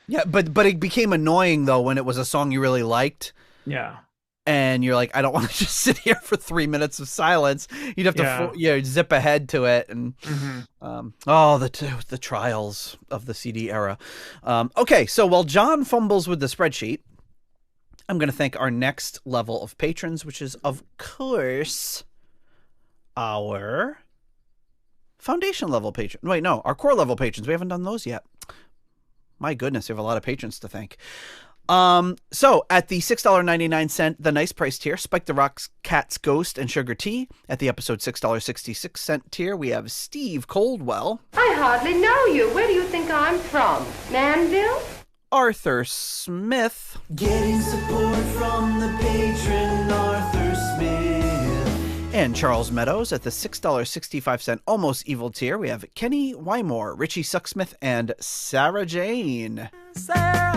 S2: Yeah, but it became annoying though when it was a song you really liked.
S3: Yeah.
S2: And you're like, I don't want to just sit here for 3 minutes of silence. You'd have to zip ahead to it, and the trials of the CD era. Okay, so while John fumbles with the spreadsheet, I'm going to thank our next level of patrons, which is, of course, our foundation level patron. Wait, no, our core level patrons. We haven't done those yet. My goodness, we have a lot of patrons to thank. So at the $6.99, the nice price tier, Spike the Rock's Cat's Ghost and Sugar Tea. At the episode $6.66 tier, we have Steve Coldwell.
S8: I hardly know you. Where do you think I'm from? Manville?
S2: Arthur Smith.
S7: Getting support from the patron Arthur Smith.
S2: And Charles Meadows. At the $6.65 Almost Evil tier, we have Kenny Wymore, Richie Sucksmith, and Sarah Jane.
S7: Sarah.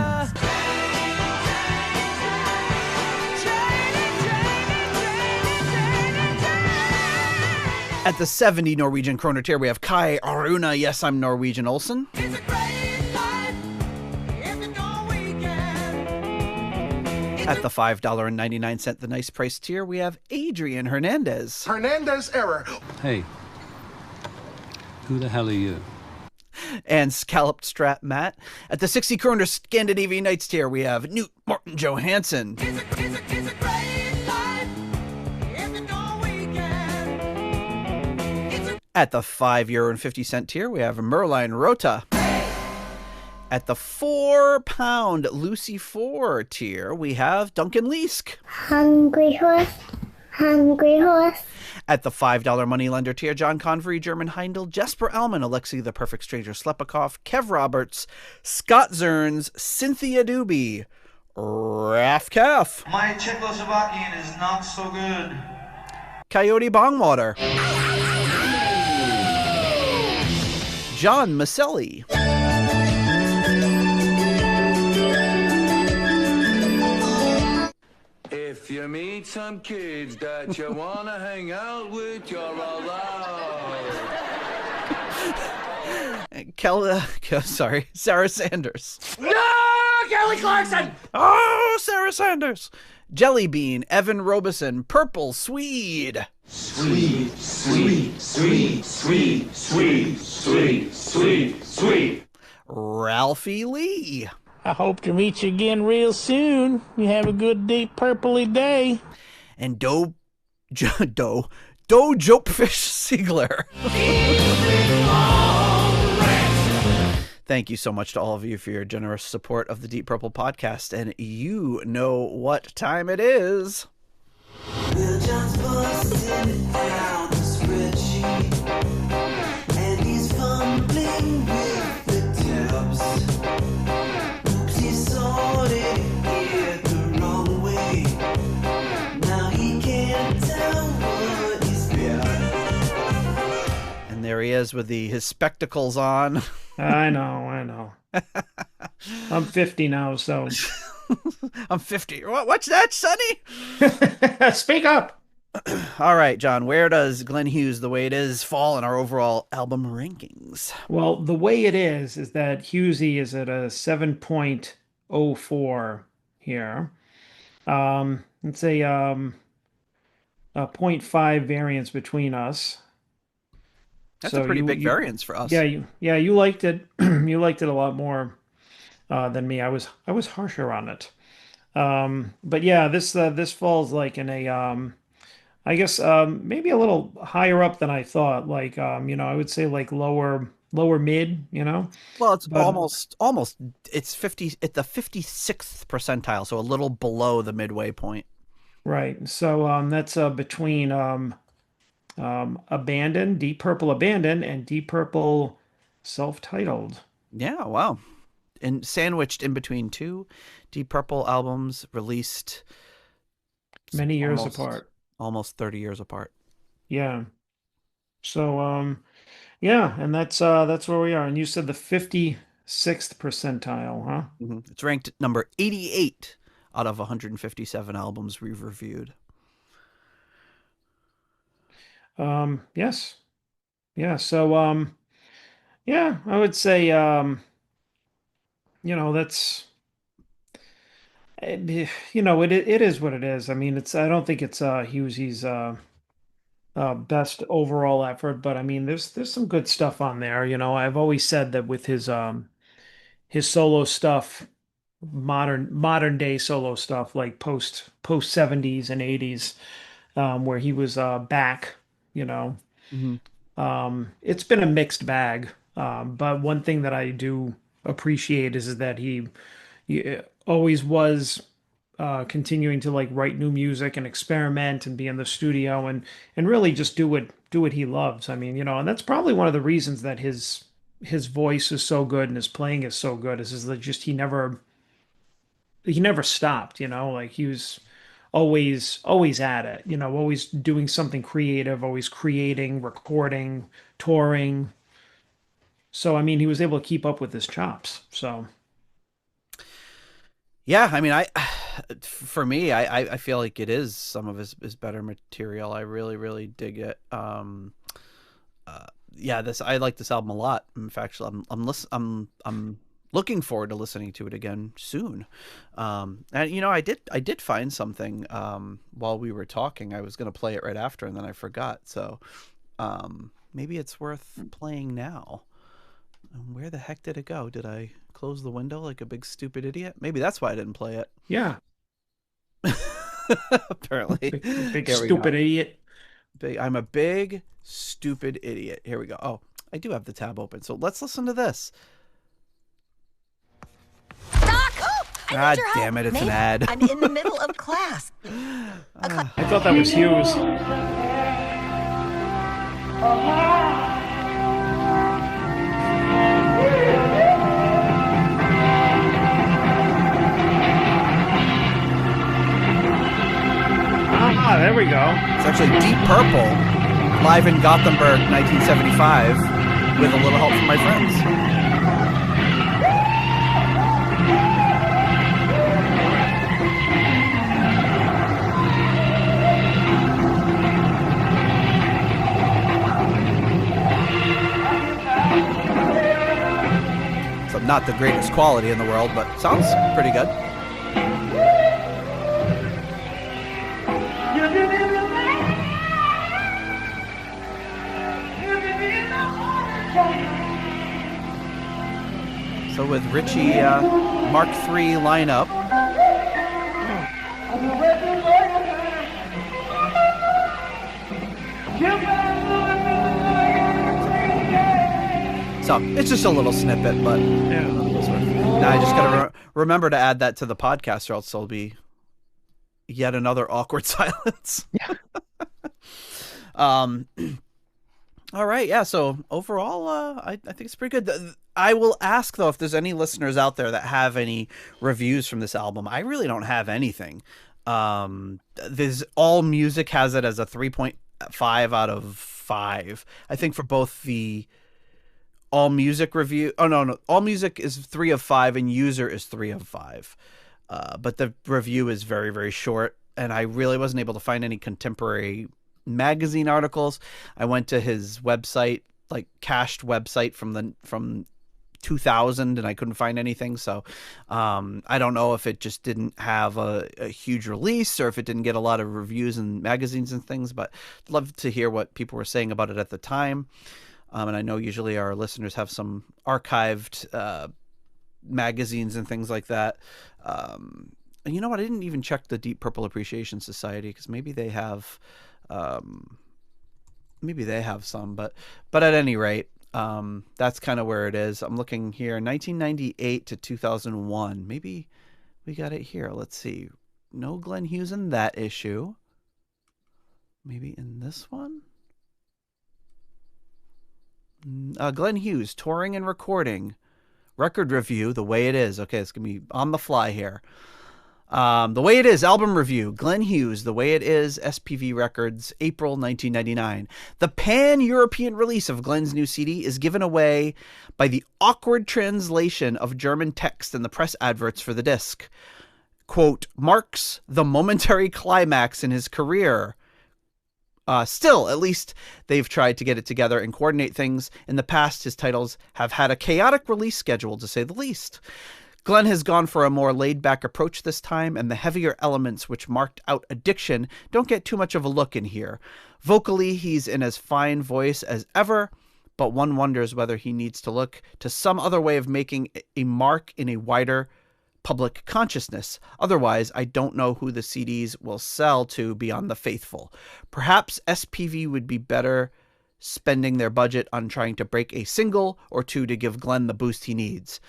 S2: At the 70 Norwegian kroner tier, we have Kai Aruna, Yes, I'm Norwegian Olsen. At the $5.99 The Nice Price tier, we have Adrian Hernandez.
S9: Hernandez error.
S10: Hey, who the hell are you?
S2: And Scalloped Strat Matt. At the 60 kroner Scandinavian Nights tier, we have Newt Martin Johansson. At the €5.50 tier, we have Merline Rota. At the £4 Lucy 4 tier, we have Duncan Leask.
S11: Hungry horse, hungry horse.
S2: At the $5 Moneylender tier, John Convery, German Heindel, Jesper Alman, Alexei the Perfect Stranger Slepikoff, Kev Roberts, Scott Zerns, Cynthia Doobie, Raf Calf.
S12: My Czechoslovakian is not so good.
S2: Coyote Bongwater. John Maselli.
S13: If you meet some kids that you want to hang out with, you're allowed.
S2: Sarah Sanders.
S7: No, Kelly Clarkson!
S2: Oh, Sarah Sanders. Jellybean, Evan Robeson, Purple Swede.
S7: Sweet, sweet, sweet, sweet, sweet, sweet, sweet, sweet.
S2: Ralphie Lee.
S14: I hope to meet you again real soon. You have a good, deep, purpley day.
S2: And Do Jopefish Siegler. Thank you so much to all of you for your generous support of the Deep Purple podcast. And you know what time it is.
S7: Bill John's busting out the spreadsheet, and he's fumbling with the tabs. Oops, he sorted it the wrong way. Now he can't tell what he's got.
S2: And there he is with his spectacles on.
S3: I know. I'm 50 now, so.
S2: I'm 50. What's that, Sonny?
S3: Speak up.
S2: All right, John, where does Glenn Hughes, The Way It Is, fall in our overall album rankings?
S3: Well, The Way It Is that Hughesy is at a 7.04 here. It's a 0.5 variance between us.
S2: That's a pretty big variance for us.
S3: Yeah, you liked it. You liked it a lot more than me. I was harsher on it. But yeah, this falls like in a I guess maybe a little higher up than I thought. Like I would say like lower mid.
S2: Well, it's almost it's 50 at the 56th percentile, so a little below the midway point.
S3: Right. So that's between Abandon, Deep Purple Abandon, and Deep Purple Self-Titled.
S2: Yeah, wow. And sandwiched in between two Deep Purple albums released
S3: many years apart.
S2: Almost 30 years apart.
S3: Yeah. So yeah, and that's where we are. And you said the 56th percentile, huh?
S2: Mm-hmm. It's ranked number 88 out of 157 albums we've reviewed.
S3: Yes. Yeah, so yeah, I would say that's it is what it is. I mean, I don't think it's Hughesy's best overall effort, but I mean there's some good stuff on there. I've always said that with his solo stuff, modern day solo stuff, like post 70s and 80s, where he was back,
S2: Mm-hmm.
S3: It's been a mixed bag. But one thing that I do appreciate is that he always was continuing to like write new music and experiment and be in the studio and really just do what he loves. I mean, and that's probably one of the reasons that his voice is so good and his playing is so good is that just he never stopped, like he was always at it, always doing something creative, always creating, recording, touring. So I mean, he was able to keep up with his chops. So
S2: yeah, I mean, for me, I feel like it is some of his better material. I really, really dig it. Yeah, I like this album a lot. In fact, I'm looking forward to listening to it again soon. And I did find something while we were talking. I was going to play it right after, and then I forgot. So maybe it's worth playing now. And where the heck did it go? Did I close the window like a big stupid idiot? Maybe that's why I didn't play it.
S3: Yeah.
S2: Apparently.
S3: Big stupid idiot.
S2: I'm a big stupid idiot. Here we go. Oh, I do have the tab open. So let's listen to this.
S9: Doc!
S2: God damn it, it's an ad.
S9: I'm in the middle of class.
S3: I thought that was Hughes. Ah, there we go.
S2: It's actually Deep Purple, live in Gothenburg, 1975, with a little help from my friends. So not the greatest quality in the world, but sounds pretty good. So with Richie Mark III lineup. So it's just a little snippet, but now I just gotta remember to add that to the podcast, or else there'll be yet another awkward silence.
S3: Yeah.
S2: All right, yeah. So overall, I think it's pretty good. I will ask though if there's any listeners out there that have any reviews from this album. I really don't have anything. There's All Music has it as a 3.5 out of 5. I think for both the All Music review. Oh no, All Music is 3 of 5 and User is 3 of 5. But the review is very, very short, and I really wasn't able to find any contemporary magazine articles. I went to his website, like cached website from 2000, and I couldn't find anything. So I don't know if it just didn't have a huge release or if it didn't get a lot of reviews in magazines and things, but I'd love to hear what people were saying about it at the time. And I know usually our listeners have some archived magazines and things like that. And you know what? I didn't even check the Deep Purple Appreciation Society, because maybe they have some, but at any rate, that's kind of where it is. I'm looking here, 1998 to 2001. Maybe we got it here. Let's see. No Glenn Hughes in that issue. Maybe in this one. Glenn Hughes, touring and recording. Record review, The Way It Is. Okay, it's going to be on the fly here. The Way It Is, album review. Glenn Hughes, The Way It Is, SPV Records, April 1999. The pan-European release of Glenn's new CD is given away by the awkward translation of German text in the press adverts for the disc. Quote, marks the momentary climax in his career. Still, at least they've tried to get it together and coordinate things. In the past, his titles have had a chaotic release schedule, to say the least. Glenn has gone for a more laid-back approach this time, and the heavier elements which marked out Addiction don't get too much of a look in here. Vocally, he's in as fine voice as ever, but one wonders whether he needs to look to some other way of making a mark in a wider public consciousness. Otherwise, I don't know who the CDs will sell to beyond the faithful. Perhaps SPV would be better spending their budget on trying to break a single or two to give Glenn the boost he needs.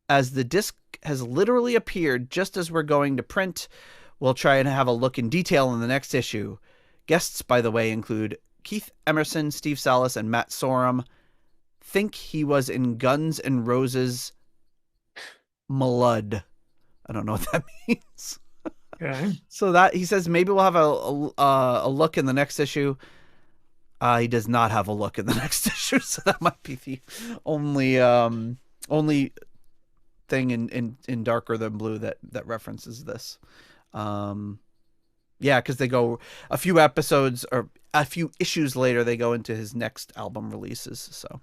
S2: As the disc has literally appeared just as we're going to print, we'll try and have a look in detail in the next issue. Guests, by the way, include Keith Emerson, Steve Salas, and Matt Sorum. Think he was in Guns N' Roses' Malud. I don't know what that means.
S3: Okay.
S2: So that, he says, maybe we'll have a look in the next issue. He does not have a look in the next issue, so that might be the only thing in Darker Than Blue that references this. Yeah, because they go a few episodes or a few issues later, they go into his next album releases. So,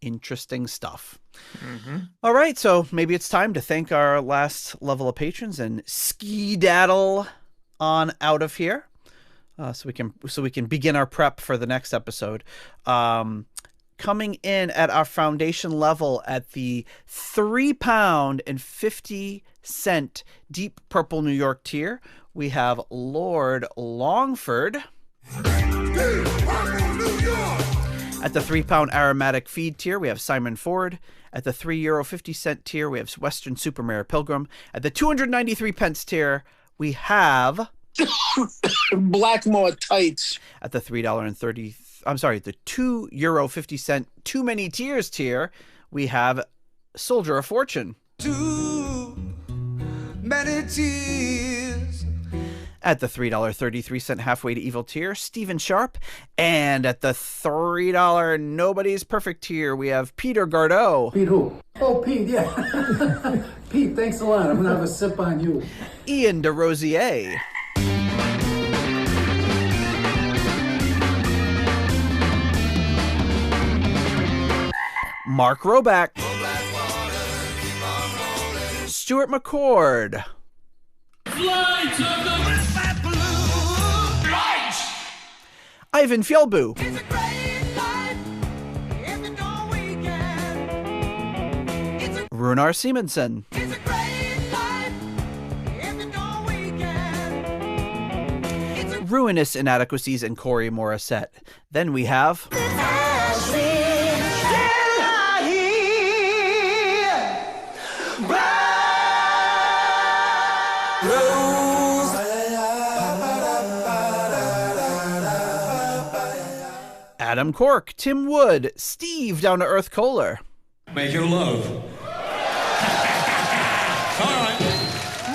S2: interesting stuff.
S3: Mm-hmm.
S2: All right, so maybe it's time to thank our last level of patrons and ski-daddle on out of here, so we can begin our prep for the next episode. Coming in at our foundation level at the £3.50 Deep Purple New York tier, we have Lord Longford. At the £3 Aromatic Feed tier, we have Simon Ford. At the €3.50 tier, we have Western Supermare Pilgrim. At the 293 pence tier, we have
S14: Blackmore Tights.
S2: At the the €2.50 Too Many Tears tier, we have Soldier of Fortune.
S7: Too many tears.
S2: At the $3.33 Halfway to Evil tier, Stephen Sharp. And at the $3 Nobody's Perfect tier, we have Peter Gardeau.
S15: Pete who? Oh, Pete, yeah. Pete, thanks a lot. I'm going to have a sip on you.
S2: Ian DeRosier. Mark Roback. Stuart McCord.
S7: Flight of the
S2: Ivan Fjellbu. Runar Simonsen. Ruinous Inadequacies and Corey Morissette. Then we have Adam Cork, Tim Wood, Steve Down to Earth Kohler,
S16: Major Love.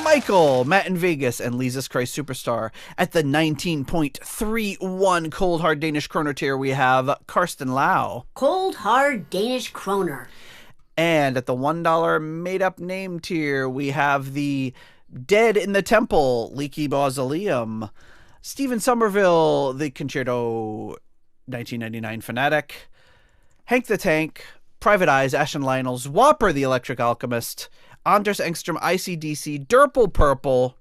S2: Michael, Matt in Vegas, and Jesus Christ Superstar. At the 19.31 Cold Hard Danish Kroner tier, we have Karsten Lau.
S9: Cold Hard Danish Kroner.
S2: And at the $1 made-up name tier, we have the Dead in the Temple, Leaky Mausoleum, Stephen Somerville, the Concerto 1999 Fanatic, Hank the Tank, Private Eyes, Ashen Lionels, Whopper the Electric Alchemist, Anders Engstrom, ICDC, Durple Purple,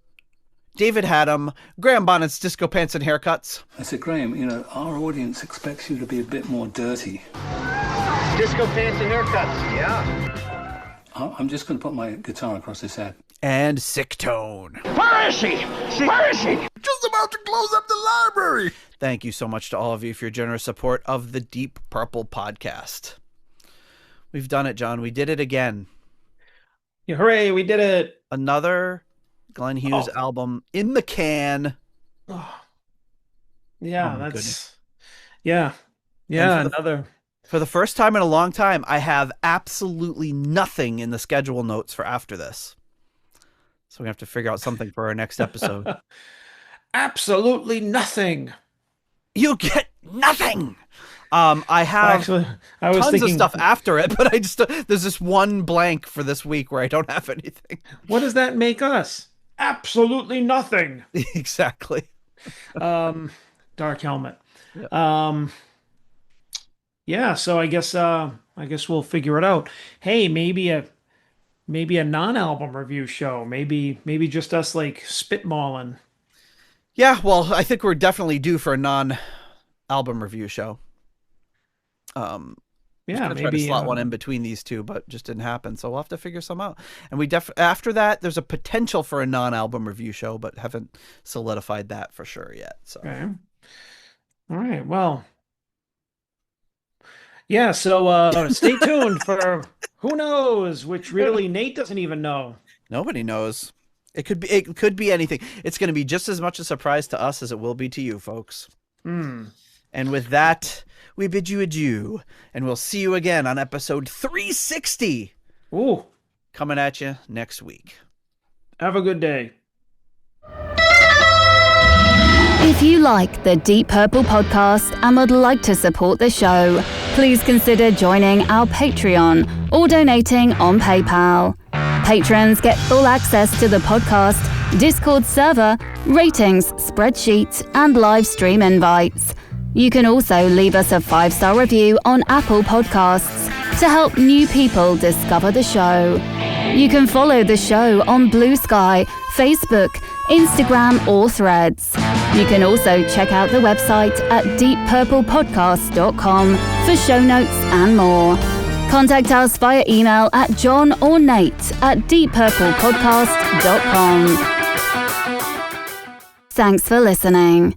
S2: David Haddam, Graham Bonnet's Disco Pants and Haircuts.
S10: I said, Graham, you know, our audience expects you to be a bit more dirty.
S17: Disco Pants and Haircuts, yeah.
S10: I'm just going to put my guitar across his head.
S2: And Sick Tone.
S17: Where is she? Where is she?
S16: Just about to close up the library.
S2: Thank you so much to all of you for your generous support of the Deep Purple podcast. We've done it, John. We did it again.
S3: Yeah, hooray, we did it.
S2: Another Glenn Hughes album in the can.
S3: Oh. Yeah, that's
S2: goodness.
S3: Yeah.
S2: For the first time in a long time, I have absolutely nothing in the schedule notes for after this. So we have to figure out something for our next episode.
S3: Absolutely nothing.
S2: You get nothing. I have
S3: I was
S2: tons
S3: thinking
S2: of stuff after it, but I just there's this one blank for this week where I don't have anything.
S3: What does that make us? Absolutely nothing.
S2: Exactly.
S3: Dark Helmet.
S2: Yeah.
S3: Yeah, so I guess we'll figure it out. Hey, maybe a non-album review show. Maybe just us like spitballing.
S2: Yeah, well, I think we're definitely due for a non-album review show.
S3: Yeah,
S2: maybe
S3: try to
S2: slot one in between these two, but just didn't happen. So we'll have to figure some out. And we after that, there's a potential for a non-album review show, but haven't solidified that for sure yet. So,
S3: okay. All right. Well, yeah. So stay tuned for who knows, which really Nate doesn't even know.
S2: Nobody knows. It could be anything. It's going to be just as much a surprise to us as it will be to you, folks. And with that, we bid you adieu, and we'll see you again on episode 360.
S3: Ooh.
S2: Coming at you next week.
S3: Have a good day.
S1: If you like the Deep Purple podcast and would like to support the show, please consider joining our Patreon or donating on PayPal. Patrons get full access to the podcast, Discord server, ratings, spreadsheets, and live stream invites. You can also leave us a 5-star review on Apple Podcasts to help new people discover the show. You can follow the show on Blue Sky, Facebook, Instagram, or Threads. You can also check out the website at deeppurplepodcast.com for show notes and more. Contact us via email at John or Nate at deeppurplepodcast.com. Thanks for listening.